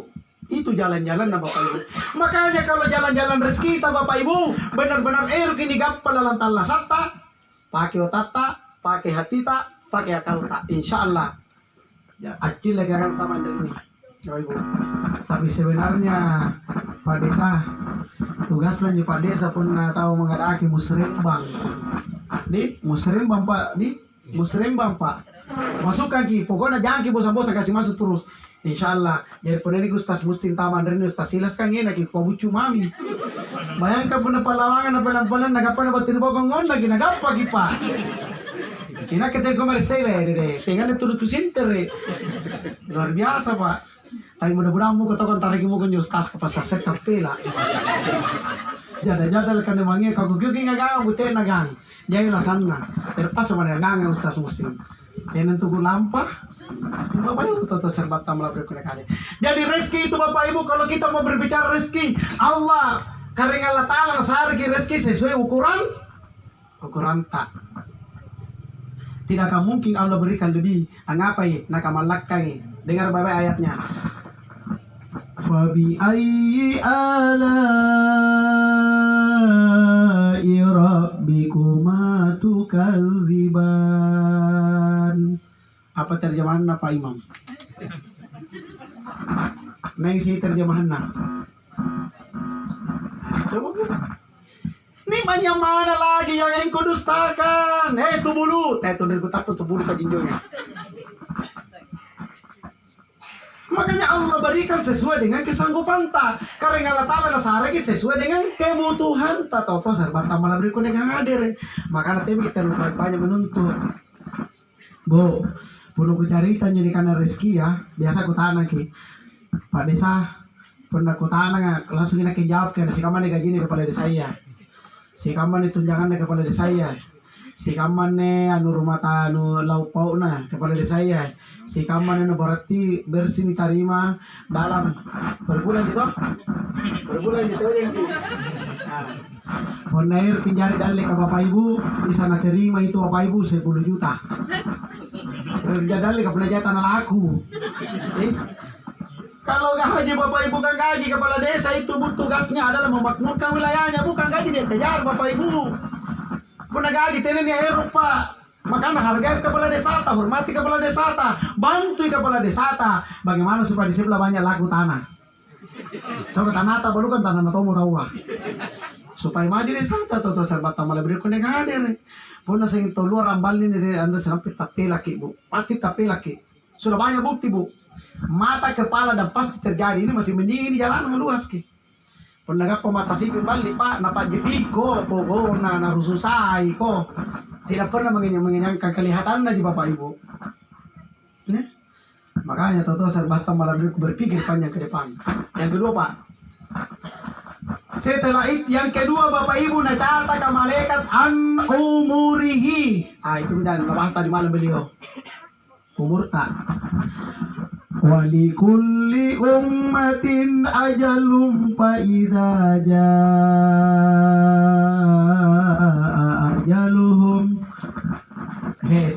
S1: itu jalan-jalan nah Bapak Ibu. Makanya kalau jalan-jalan rezeki kita Bapak Ibu, benar-benar kini gampang lalantan lasata, pakai otata, pakai hati tak, pakai akal tak, insya Allah. Ya, acil lagi orang taman dari ini. Ibu. Tapi sebenarnya Pak Desa tugasnya di Pak Desa pun tahu mengadaki musrembang di musrembang Pak di musrembang Pak masukkan ki pokoknya jangan ki bosan-bosan kasih masuk terus insyaallah jadi pendidik Ustaz Mustin Taman Rini Ustaz Silas kan enak ki kau bucu mami bayangkan pun pelawangan pelan-pelan nagapan batir bokong on lagi nagapa ki Pak enak kita komersial deh sehingga turut kusinter luar biasa Pak. Tapi mudah-mudahan mau katakan tarik mau kan Ustaz ke pasar set tapela. Jada-jada kan emangnya kau gigi ngagang butet nagang. Jadi lah sana. Terpas sama nagang Ustaz Muslim. Dan untuk lampa. Bapak Ibu toto serba tamla berkali-kali. Jadi rezeki itu Bapak Ibu kalau kita mau berbicara rezeki Allah karena Allah Taala sargi rezeki sesuai ukuran tak. Tidak akan mungkin Allah berikan lebih. Ngapai nakamalakkai. Dengar bapak ayatnya. Fabi ayyi ala'i rabbikuma tukadziban. Apa terjemahan Pak Imam? Neng si terjemahan Coba Bu. Ini iman yang mana lagi yang engkau dustakan? Hei tubulu, tuh takut tubulu ke jinjonya. Makanya Allah berikan sesuai dengan kesanggupan ta. Karena Allah Ta'ala nasaragi sesuai dengan kebutuhan ta. Toto serba malah berikan dengan hadir. Makanya kita lupa banyak menuntut. Bu, perlu ku cerita jadi karena rezeki ya. Biasa ku tanah ki. Pak Desa, pernah ku tanah langsung kita jawab kan. Si kaman gaji ini kepala desa saya. Si kaman tunjangan kepala desa saya. Si kaman anu rumah anu lauk pauk na kepala desa saya. Si kaman anu berarti bersih diterima dalam berbulan gitu. Berbulan gitu yang di. Honair kinjari dalek ke Bapak Ibu bisa terima itu Bapak Ibu 10 juta. Kerja dalek ke pelajatan laku. Kalau gaji Bapak Ibu kan gaji kepala desa itu tugasnya adalah memakmurkan wilayahnya, bukan gaji dia kejar Bapak Ibu. Puna gaji tenen ya Eropa. Makanya hargai kepala desa, hormati kepala desa, bantu kepala desa. Bagaimana supaya di sebelah banyak laku tanah. Tahu tanah tak baru kan tanah tahu tahu supaya maju desa atau serba malah beri kuning hadir. Puna sing tolu rambal ini dari anda sampai tapi laki bu, pasti tapi laki. Sudah banyak bukti bu. Mata kepala dan pasti terjadi ini masih mendingin di jalan meluas ki. Pendagang pemata sipil balik pak, napa jadi ko, pokoknya narususai ko. Tidak pernah mengenyangkan kelihatannya di Bapak Ibu. Makanya toto serba malah berpikir panjang ke depan. Yang kedua pak, setelah itu yang kedua Bapak Ibu nacata ke malaikat an umurihi. Itu dan bahas tadi malam beliau. Umur tak. Walikulli ummatin ajalum fa idza jaa ajaluhum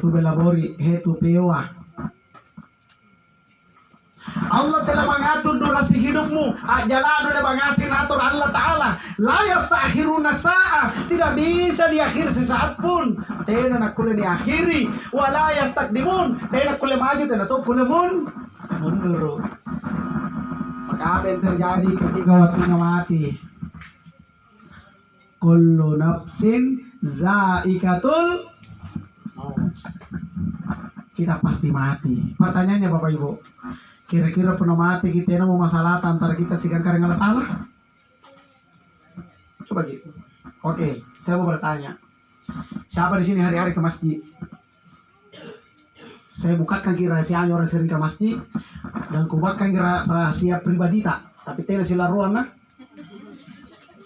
S1: tu belabori tu pewa. Allah telah mengatur durasi hidupmu. Ajalan oleh mengasih atur Allah Ta'ala. La yastakhiruna sa'a. Tidak bisa diakhir sesaat pun. Tidak nak kule diakhiri. Wala yastakdimun. Tidak nak kule maju. Tidak nak kule mundur. Maka apa yang terjadi ketika waktunya mati? Kullu nafsin zaikatul maut. Kita pasti mati. Pertanyaannya Bapak Ibu, kira-kira pernah mati kita mau masalah antara kita sikan kareng Allah Ta'ala? Coba gitu. Oke, saya mau bertanya. Siapa di sini hari-hari ke masjid? Saya bukakan rahasianya orang sering ke masjid dan kubakan rahasia pribadi tak, tapi tidak sila ruang nah.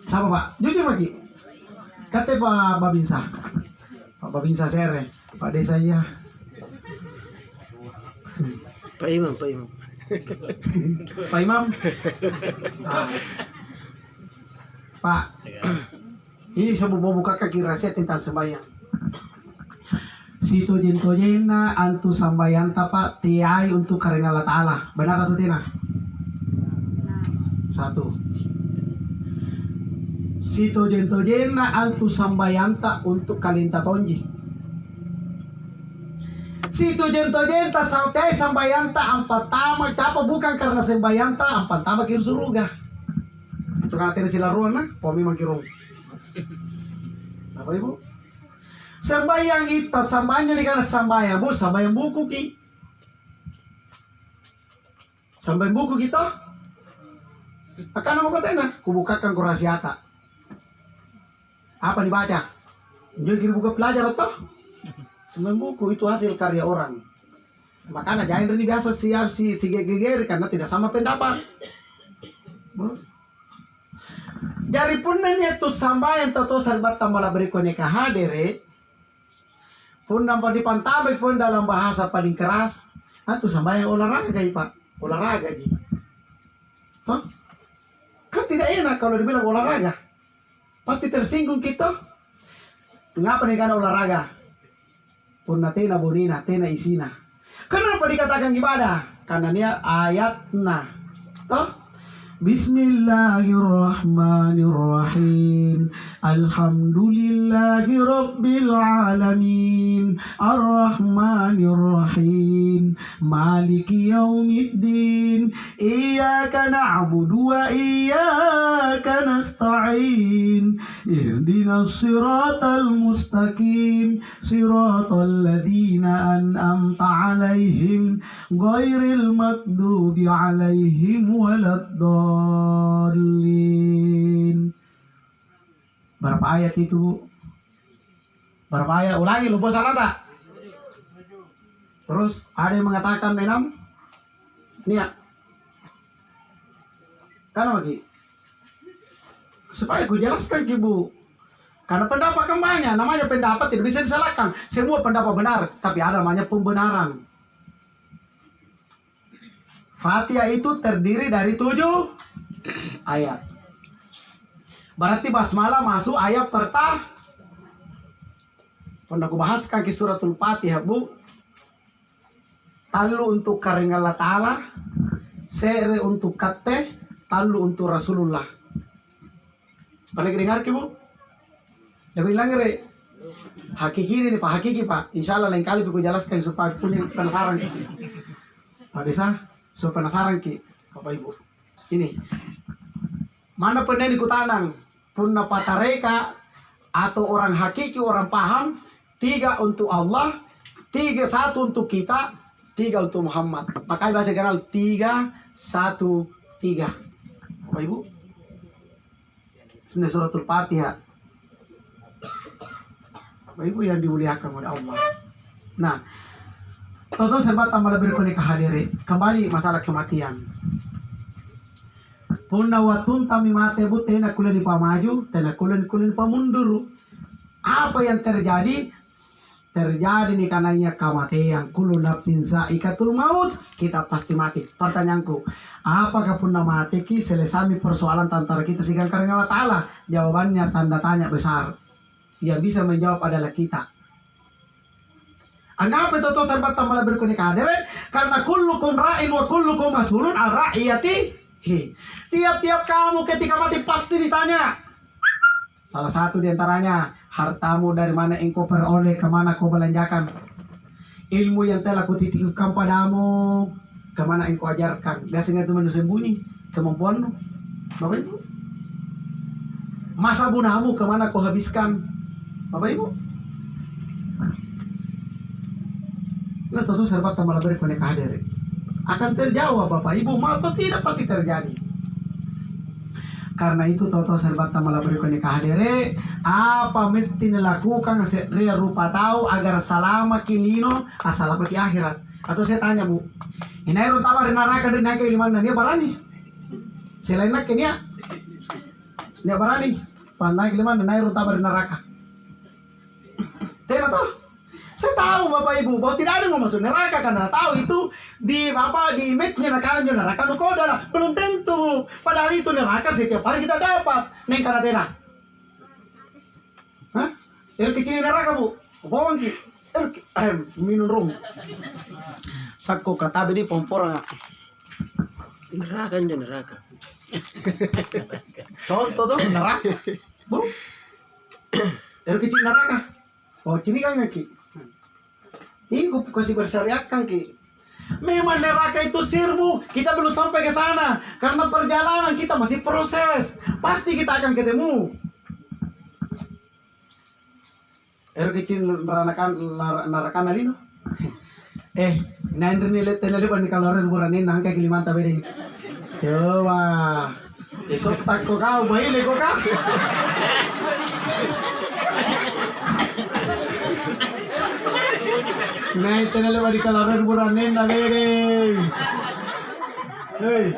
S1: Siapa Pak? Jujur lagi. Kata Pak Babinsa. Pak Babinsa sere, Pak Desa iya.
S2: Pak Imam.
S1: Pak Imam. Pak, ini saya mau buka kaki rahasia tentang sembahyang. Situ jintojena antu sambayanta Pak tiai untuk karena Allah Ta'ala. Benar atau tidak? Satu. Situ jintojena antu sambayanta untuk kalinta tonji. Situ jentojenta sampai sambayanta ampat tamak apa bukan karena sambayanta ampat tamak kir suruga. Itu kan tidak sila ruang nah, pomi mangkirung. Apa Ibu? Sembayang kita sambanya nih karena sambayang bu, sambayang buku ki. Sambayang buku kita. Akan apa katanya? Kubukakan kurasiata. Apa dibaca? Jadi buka pelajar atau? Sembilan buku itu hasil karya orang. Makanya jangan dari biasa siap si geger karena tidak sama pendapat. Dari pun itu sampai yang tahu sarbat tambah berikutnya kahadere. Pun nampak di pantabek pun dalam bahasa paling keras. Itu sampai olahraga Pak, olahraga ji. Toh? Kan tidak enak kalau dibilang olahraga. Pasti tersinggung kita. Mengapa nih karena olahraga? Pun tena bonina, tena isina. Kenapa dikatakan ibadah? Karena dia ayatna. Toh? Bismillahirrahmanirrahim. Alhamdulillahi rabbil alamin. Arrahmanirrahim. Maliki yaumiddin. Iyyaka na'budu wa iyyaka nasta'in. Ihdinas siratal mustaqim. Siratal ladzina an'amta 'alaihim ghairil maghdubi 'alaihim waladdallin. Berapa ayat itu, Bu? Berapa ayat? Ulangi, lu bosan tak? Terus ada yang mengatakan 6. Nih ya. Karena lagi supaya ku jelaskan, Bu. Karena pendapat kan banyak, namanya pendapat tidak bisa disalahkan. Semua pendapat benar, tapi ada namanya pembenaran. Fatihah itu terdiri dari 7 ayat. Berarti basmalah masuk ayat pertama. Pernah aku bahaskan ke suratul Fatihah, Bu. Talu untuk karing Allah Ta'ala, sere untuk kate, talu untuk Rasulullah. Pernah dengar ke, Bu? Dia bilang re, hakiki ini Pak, hakiki Pak. Insya Allah lain kali aku jelaskan supaya punya penasaran. Pak Desa, supaya penasaran ki, Bapak Ibu. Ini, mana pernah dikutanang? Punna patareka atau orang hakiki, orang paham, 3 untuk Allah, 1 untuk kita, 3 untuk Muhammad. Makanya bahasa kenal 3, 1, 3. Bapak Ibu, ini suratul Fatihah. Bapak Ibu yang dimuliakan oleh Allah. Nah, toto serba tambah lebih koni kehadiri. Kembali masalah kematian. Punna watun tami mate bu tena kulen pamaju, tena kulen pamundur. Apa yang terjadi? Terjadi nih karenanya kematian. Kullu nafsin saikatul maut. Kita pasti mati. Pertanyaanku, apakah punna mati ki selesai persoalan antara kita sigang karena Allah Ta'ala? Jawabannya tanda tanya besar. Yang bisa menjawab adalah kita. Anggapi toto serba tambah berkunik hadere karena kullukum ra'in wa kullukum mas'ulun an ra'iyati. Tiap-tiap kamu ketika mati pasti ditanya. Salah satu diantaranya, hartamu dari mana engkau peroleh, kemana kau belanjakan. Ilmu yang telah kutitipkan padamu, kemana engkau ajarkan. Biasanya itu manusia sembunyi, kemampuanmu. Bapak Ibu, masa bunamu kemana kau habiskan. Bapak Ibu, nah tentu serba tambah lebih konek hadir. Akan terjawab Bapak Ibu, mau atau tidak pasti terjadi. Karena itu toto serba tambah lebih konek hadir. Apa mesti dilakukan seria rupa tahu agar salama kilino asal di akhirat. Atau saya tanya Bu, ini air utama di neraka di neraka di mana dia barani? Selain nak ini ya, dia barani. Pandai di mana air utama di neraka? Tidak tahu. Saya tahu Bapak Ibu bahwa tidak ada yang mau masuk neraka karena tahu itu di image-nya neraka nukoda lah. Belum tentu. Padahal itu neraka setiap hari kita dapat. Neng karatena. Hah? Air kecil neraka Bu. Bawang ki. Minum rum. Sakko kata bedi pompor nggak?
S2: Neraka aja neraka.
S1: Contoh tuh neraka. Bu. Air kecil neraka. Oh, sini kan ki. Ini gue kasih bersyariatkan ki. Memang neraka itu sirbu. Kita belum sampai ke sana karena perjalanan kita masih proses. Pasti kita akan ketemu. Air kecil neraka nalino. Nanti nilai nih kalau orang buranin nangka Kalimantan beda. Coba. Esok tak kau bayi kau kau. Nah, itu nilai di kaloran buranin na bede. Hei,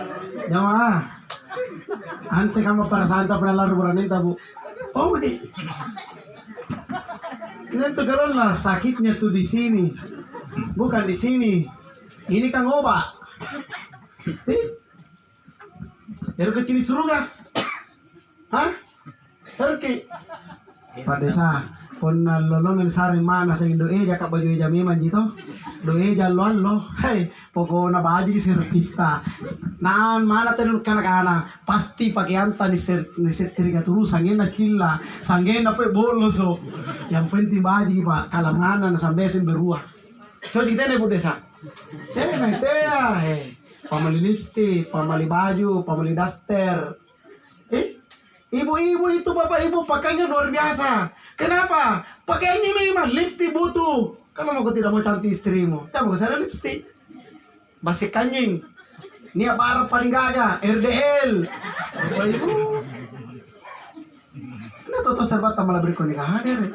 S1: jamaah. Ante kamu para santa pernah lalu buranin tabu. Oh, ini. Ini tuh karon lah sakitnya tuh di sini, bukan di sini. Ini kan obat. Dari kecil di surga. Hah? Terki. Pak Desa, pon lolong sari mana sa indo eja ka baju eja memang jito do eja lolo hey poko na baji serpista nan mana tenun kana pasti pakaian ni ser kiriga turu sangen na killa sangen na pe boloso yang penting baji pak kalangan na sambesen berua so di tene budesa tene tea pamali lipstick pamali baju pamali daster ibu-ibu itu bapak ibu pakainya luar biasa. Kenapa? Pakaiannya memang lipstick butuh. Kalau mau tidak mau cantik istrimu, tak mau saya lipstick. Basket kanjing. Ini apa paling gagah? RDL. Bapak ibu. Ini toto serbat malah berikan nikah hadir.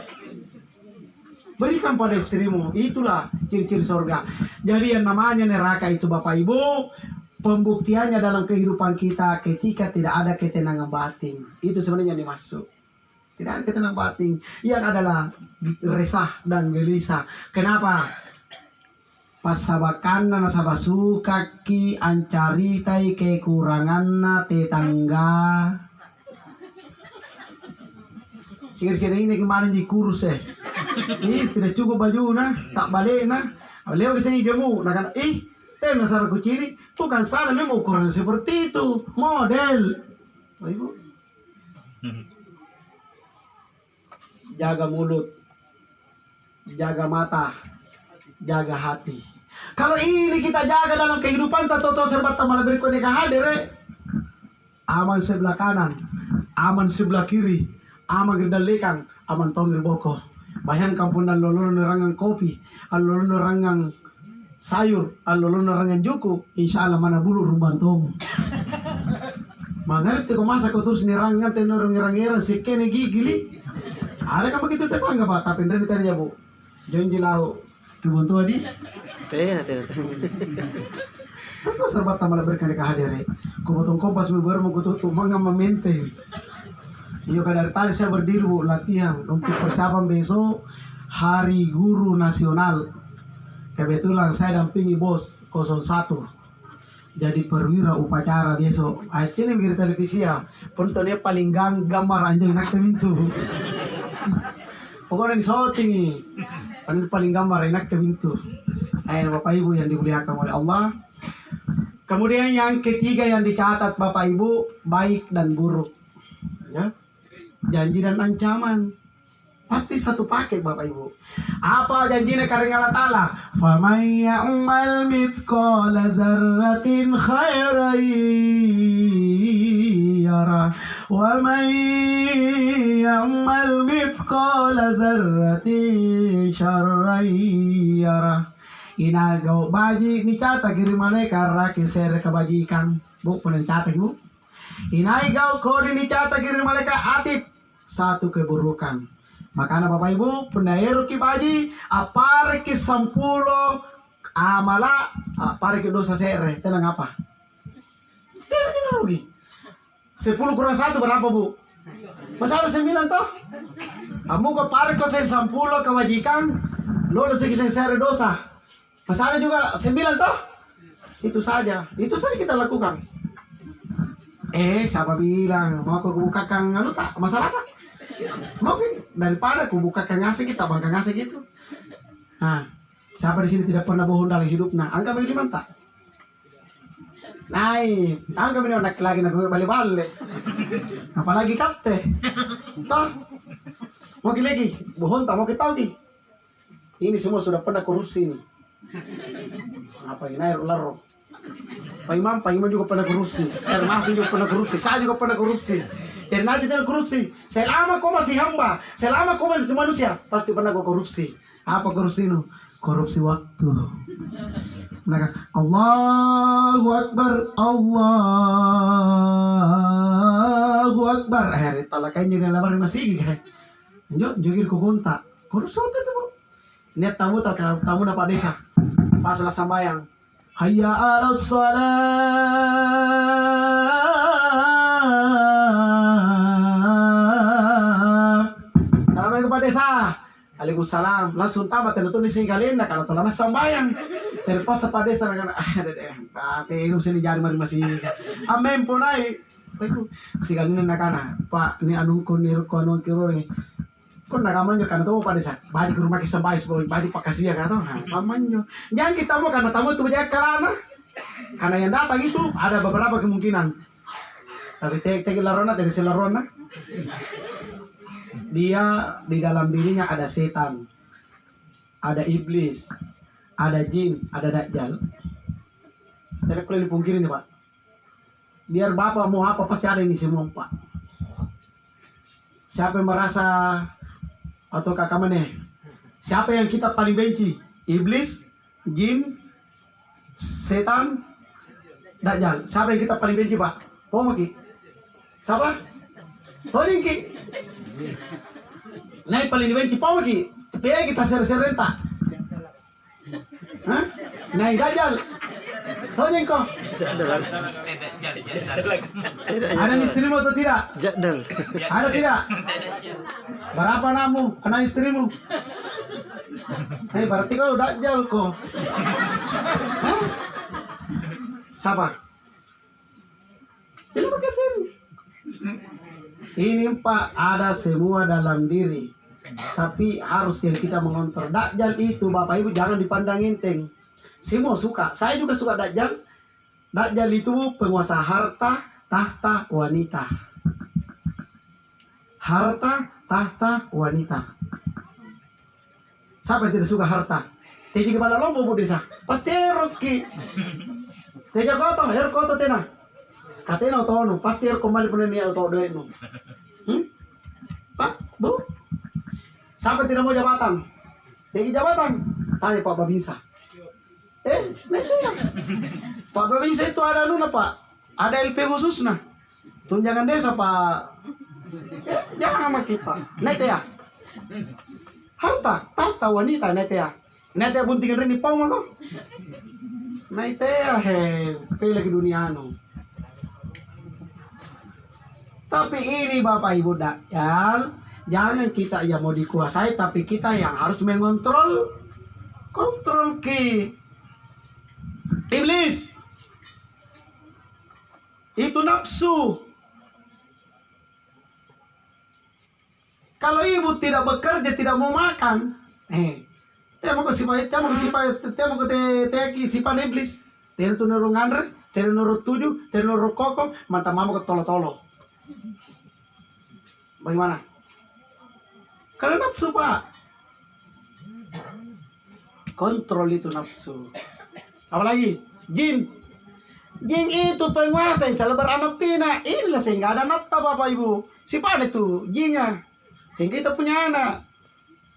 S1: Berikan pada istrimu. Itulah ciri-ciri surga. Jadi yang namanya neraka itu bapak ibu. Pembuktiannya dalam kehidupan kita ketika tidak ada ketenangan batin. Itu sebenarnya yang dimaksud. Tidak ada ketenangan batin. Yang adalah resah dan gelisah. Kenapa? Pas sabakan na sabasuka ki ancaritai kekurangan na tetangga. Singir-singir ini kemarin di kurus Ini tidak cukup baju na, tak balik na. Beliau kesini gemu, nak kata, tena salah kuciri, bukan salah memang ukuran seperti itu, model. Oh, ibu. Jaga mulut, jaga mata, jaga hati. Kalau ini kita jaga dalam kehidupan, toto serba malah berikutnya hadir. Aman sebelah kanan, aman sebelah kiri, aman gedalikan, aman tonggir boko. Bayangkan pun dan lolo nerangan kopi, lolo nerangan sayur, lolo nerangan juku, insya Allah mana bulu rumbantong. Mengerti kau masa kau terus nerangan tenorang-ngerangan sekene gigili. Ada kan begitu tetangga pak, tapi dari tadi ya bu, jangan jilau, ribun tua di.
S2: Tena.
S1: Tentu serba malah berkali kehadiran. Kau potong kompas baru mau kututup, mangga memente. Iyo dari tadi saya berdiri bu latihan untuk persiapan besok Hari Guru Nasional. Kebetulan saya dampingi bos 01. Jadi perwira upacara besok. Akhirnya mikir televisi ya. Penontonnya paling gambar anjing nak kemintu. Pokoknya di shooting nih. Paling gambar enak kemintu. Ayo bapak ibu yang dimuliakan oleh Allah. Kemudian yang ketiga yang dicatat bapak ibu baik dan buruk. Ya. Janji dan ancaman pasti satu paket bapak ibu. Apa janjinya karena Allah Ta'ala? Faman ya'mal mithqala dzarratin khairan yara wa man ya'mal mithqala dzarratin syarran yara. Inagaw baji ni catat kirim malaikat rakin share kebajikan. Bu pernah catat bu? Inagaw kodi ni catat kirim malaikat atip satu keburukan. Makanya bapak ibu pendaero ki baji apare ki 10 amala apare ki dosa sere tenang apa? Tidak rugi. 10 kurang 1 berapa bu? Masalah 9 toh? Kamu ke pare ko 10 kewajikan lo segi sere dosa. Masalah juga 9 toh? Itu saja kita lakukan. Siapa bilang mau aku bukakan anu tak masalah tak? Mungkin daripada aku bukakan ngasih kita bangga ngasih gitu. Nah, siapa di sini tidak pernah bohong dalam hidup? Nah, angka beli mantap. Nai, angka beli nak lagi nak balik-balik. Apalagi kate. Toh, mau lagi bohong tak mau kita lagi. Ini semua sudah pernah korupsi ini. Apa ini air ular? Pak Imam juga pernah korupsi. Masih juga pernah korupsi. Saya juga pernah korupsi. Nanti tidak korupsi. Selama kau masih hamba, selama kau masih manusia, pasti pernah kau korupsi. Apa korupsi itu? Korupsi waktu. Mereka Allahu Akbar, Allahu Akbar. Akhirnya talakannya dengan lebar masih kan. Jogir ku kontak. Korupsi waktu itu bu. Niat tamu dapat desa. Pas lah sambayang. Hayya 'alas shalah. Assalamualaikum Pak Desa. Waalaikumsalam. Langsung tamat tentu disinggalin dah kalau telah sambayang. Terpas Pak Desa kan ini sini jari mari masih. Amen punai. Singgalin nak kana. Pak ni anu ko ni ko anu kiro ni. Kau nak kamanyo karena tamu pada saat balik ke rumah kisah baik sebagai balik pakasia kata, kamanyo. Jangan kita mau karena tamu itu banyak karena yang datang itu ada beberapa kemungkinan. Tapi tek larona dari selarona, dia di dalam dirinya ada setan, ada iblis, ada jin, ada dajjal. Tidak boleh dipungkiri nih Pak. Biar Bapak mau apa pasti ada ini semua Pak. Siapa yang merasa atau kakak mana? Siapa yang kita paling benci? Iblis, jin, setan, dajjal. Siapa yang kita paling benci Pak? Pomaki. Siapa? Tolong ki. Nah paling dibenci pomaki. Tapi kita serenta. Hah? Nah dajjal. Tolong kok.
S2: Jadal.
S1: Ada istrimu atau tidak?
S2: Jadal.
S1: Ada tidak? Berapa namu? Kena istrimu? Berarti kau dajjal kok. Hah? Siapa? Ini pakai sini. Ini Pak ada semua dalam diri. Tapi harus yang kita mengontrol. Dajjal itu Bapak Ibu jangan dipandang enteng. Semua suka. Saya juga suka Dajjal. Dajjal itu penguasa harta, tahta, wanita. Harta, tahta, wanita. Siapa yang tidak suka harta? Teji kepala lombo bu desa. Pasti eroki. Teja koto tena. Katena otono. Pasti erok kembali punya niat otono itu. Pak, bu. Siapa tidak mau jabatan? Teji jabatan. Tanya Pak Babinsa. Pak Babinsa itu ada nuna Pak. Ada LP khusus nah. Tunjangan desa Pak. Jangan sama kita. Nete ya. Harta, tahta, wanita nete ya. Nete ya buntingan rini pau mah. Nete ya pilih ke dunia anu. Tapi ini Bapak Ibu Dajjal, jangan kita yang mau dikuasai, tapi kita yang harus mengontrol, kontrol ke iblis. Itu nafsu. Kalau ibu tidak bekerja, tidak mau makan, temo ke sifat iblis. Tidak tu nurung andre, tidak nurut tujuh, tidak nurut koko, mantap mama ke tolo-tolo. Bagaimana? Kalau nafsu Pak, kontrol itu nafsu. Apalagi jin. Jin itu penguasa yang selalu beranak pina. Inilah sehingga ada nata Bapak Ibu. Sifat itu jinnya. Sehingga kita punya anak.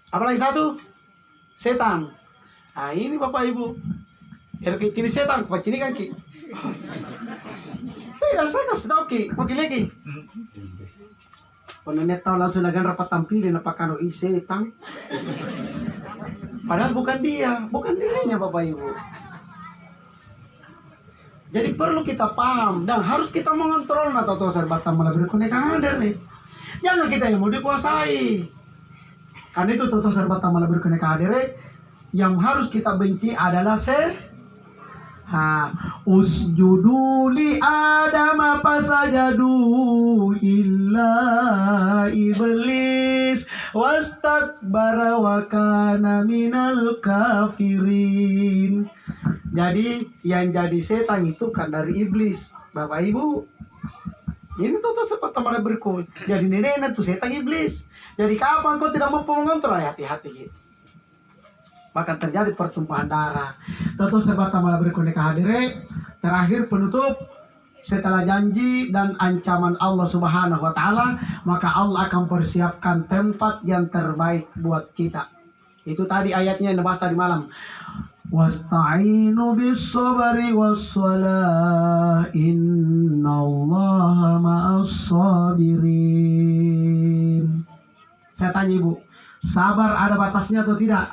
S1: Apalagi satu setan. Nah ini Bapak Ibu. Cini setan, Pak cini kaki. Tidak saya kasih tahu ki, mau lagi. Nenek tahu langsung lagi rapat tampilin apa kano setan. Padahal bukan dia, bukan dirinya Bapak Ibu. Jadi perlu kita paham dan harus kita mengontrol atau serbatam malah berkonekan dari. Jangan kita yang mau dikuasai. Karena itu toto serbatam malah berkonekan dari. Yang harus kita benci adalah usjudu li Adam apa sajadu illa iblis wastakbara wa kana minal kafirin. Jadi yang jadi setan itu kan dari iblis Bapak Ibu. Ini tuh sempat teman berikut. Jadi nenek tuh setan iblis. Jadi kapan kau tidak mau mengontrol, hati-hati. Bahkan terjadi pertumpahan darah. Tentu sebab malah berikutnya kehadiran. Terakhir penutup, setelah janji dan ancaman Allah Subhanahu wa Ta'ala, maka Allah akan persiapkan tempat yang terbaik buat kita. Itu tadi ayatnya yang dibahas tadi malam. Wasta'inu bis-sabri was-salah innallaha ma'as-sabirin. Saya tanya Ibu, sabar ada batasnya atau tidak?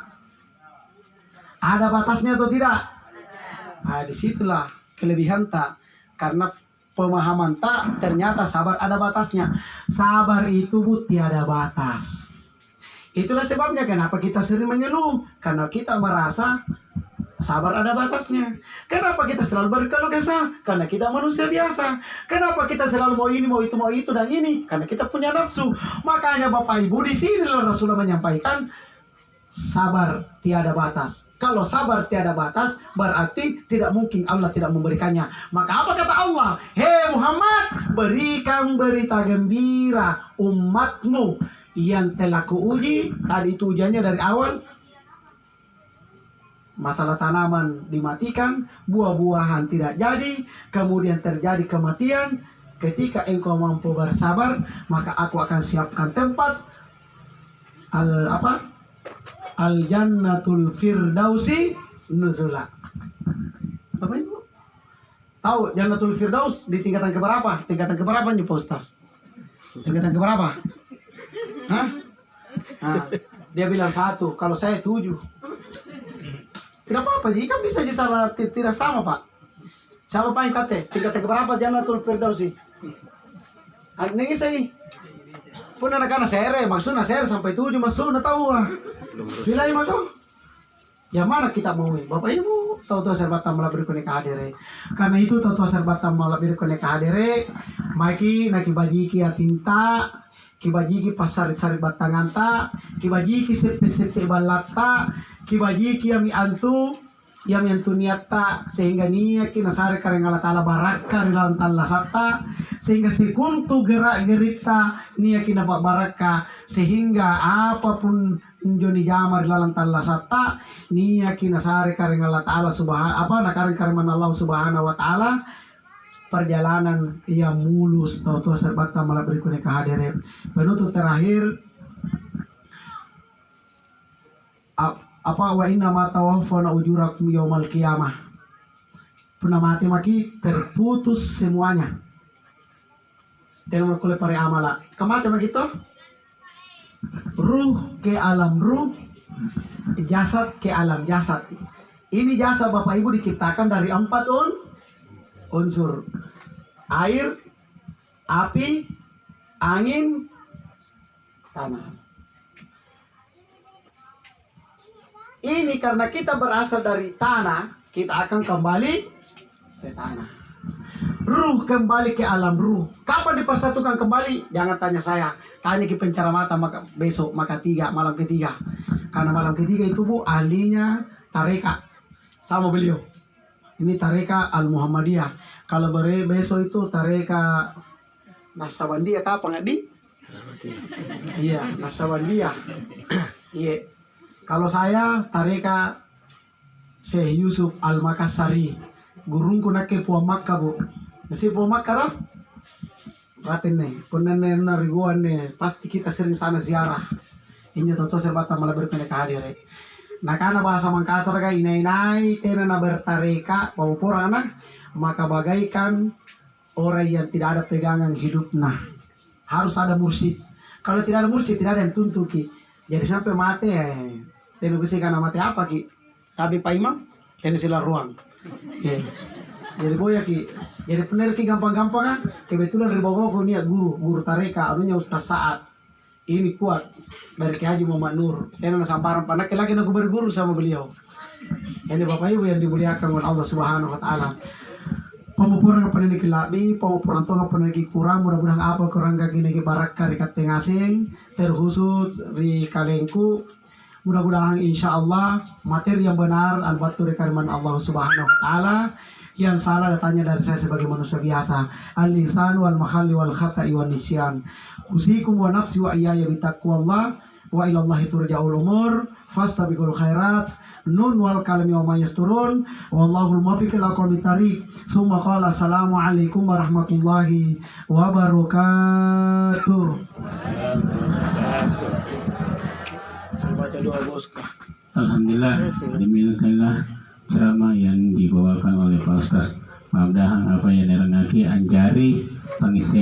S1: Ada batasnya atau tidak? Nah, disitulah kelebihan tak. Karena pemahaman tak, ternyata sabar ada batasnya. Sabar itu Bu tiada batas. Itulah sebabnya kenapa kita sering mengeluh. Karena kita merasa Sabar ada batasnya. Kenapa kita selalu berkeluh kesah? Karena kita manusia biasa. Kenapa kita selalu mau ini, mau itu dan ini? Karena kita punya nafsu. Makanya Bapak Ibu di sini Rasulullah menyampaikan sabar tiada batas. Kalau sabar tiada batas, berarti tidak mungkin Allah tidak memberikannya. Maka apa kata Allah? Hei Muhammad, berikan berita gembira umatmu yang telah kuuji. Tadi itu ujiannya dari awal. Masalah tanaman dimatikan, buah-buahan tidak jadi, kemudian terjadi kematian. Ketika engkau mampu bersabar, maka aku akan siapkan tempat Al-Jannatul Firdausi nuzula. Apa Ibu? Tahu Jannatul Firdaus di tingkatan keberapa? Tingkatan keberapa nih Pak Ustaz? Tingkatan keberapa? Hah? Nah, dia bilang 1, kalau saya 7. Tidak apa-apa, jadi kan bisa salah, tidak sama Pak. Siapa Pak yang kata? Tingkatan keberapa Jannatul Firdausi? Ini saya nih. Pun anak-anak sere, maksudnya sere sampai 7 maksudnya tahu lah. Bila yang maksud? Yang mana kita mau? Bapak Ibu, tahu-tahu serbatam malah beri konek hadere. Karena itu tahu-tahu serbatam malah beri konek hadere. Maki naki bajiki atinta, kibajiki pasar-sari batanganta, kibajiki sepe-sepe balata, kibajiki yami antu niata sehingga niya kinasari kareng Allah Ta'ala baraka rilan tala sata sehingga sikuntu gerak gerita niya kinabak baraka sehingga apapun joni jamar rilan tala sata niya kinasari kareng Allah Ta'ala nakareng kareng Allah Subhanahu wa Ta'ala perjalanan yang mulus tahu-tahu serbata malah berikutnya kehadiran penutup terakhir wa inna ma tawaffana ujurakum yaumal qiyamah. Pernah mati maki terputus semuanya. Tenang kulit pare amala. Kemati begitu? Ruh ke alam ruh, jasad ke alam jasad. Ini jasad Bapak Ibu diciptakan dari 4 unsur. Air, api, angin, tanah. Ini karena kita berasal dari tanah, kita akan kembali ke tanah. Ruh kembali ke alam ruh. Kapan dipersatukan kembali? Jangan tanya saya. Tanya ke pencara mata besok, malam ketiga. Karena malam ketiga itu Bu, ahlinya Tareka. Sama beliau. Ini Tareka Al-Muhammadiyah. Kalau besok itu Tareka Nasabandia kapan nggak di? Iya, Nasabandia. Iya. Kalau saya Tareka Syekh Yusuf Al-Makassari, gurungku nake Puan Makkah Bu. Mesti Puan Makkah lah. Ratin nih, punen nariguan nih, pasti kita sering sana ziarah. Ini toto serbata malah berpindah ke hadir. Nah karena bahasa Makassar ka inai-inai tena na bertareka pamupurana, maka bagaikan orang yang tidak ada pegangan hidup. Nah harus ada mursyid. Kalau tidak ada mursyid tidak ada yang tuntut ki. Jadi sampai mati tidak bisa karena mati apa ki? Tapi Pak Imam, ini sila ruang. Jadi boya ki, jadi benar ki gampang-gampang kan? Kebetulan ribawa ko niya guru Tareka, anunya Ustaz Saad. Ini kuat dari Ki Haji Muhammad Nur. Ini nasamparan panak lagi aku berguru sama beliau. Ini Bapak Ibu yang dimuliakan oleh Allah Subhanahu wa Ta'ala. Pemupurang pendidik labi, pemupurang tonga pendidik kurang, mudah-mudahan apa kurang gini baraka di katengasing, terkhusus di kalengku. Mudah-mudahan insya Allah materi yang benar al-batu rekariman Allah Subhanahu wa Ta'ala. Yang salah datanya dari saya sebagai manusia biasa. Al-lisan wal mahalli wal khata'i wal nisyan. Usikum wa nafsi wa iyaya bitaqwallah wa ilallahi turja'ul umur. Fastabiqul khairat. Nun wal kalami wa ma yasturun. Wallahul muwaffiq ila aqwamit thariq. Summa qala assalamu alaikum warahmatullahi wabarakatuh. Baca doa bosku.
S3: Alhamdulillah, demikianlah ceramah yang dibawakan oleh Pak Ustaz. Mudah-mudahan apa yang direngaki anjari pengisian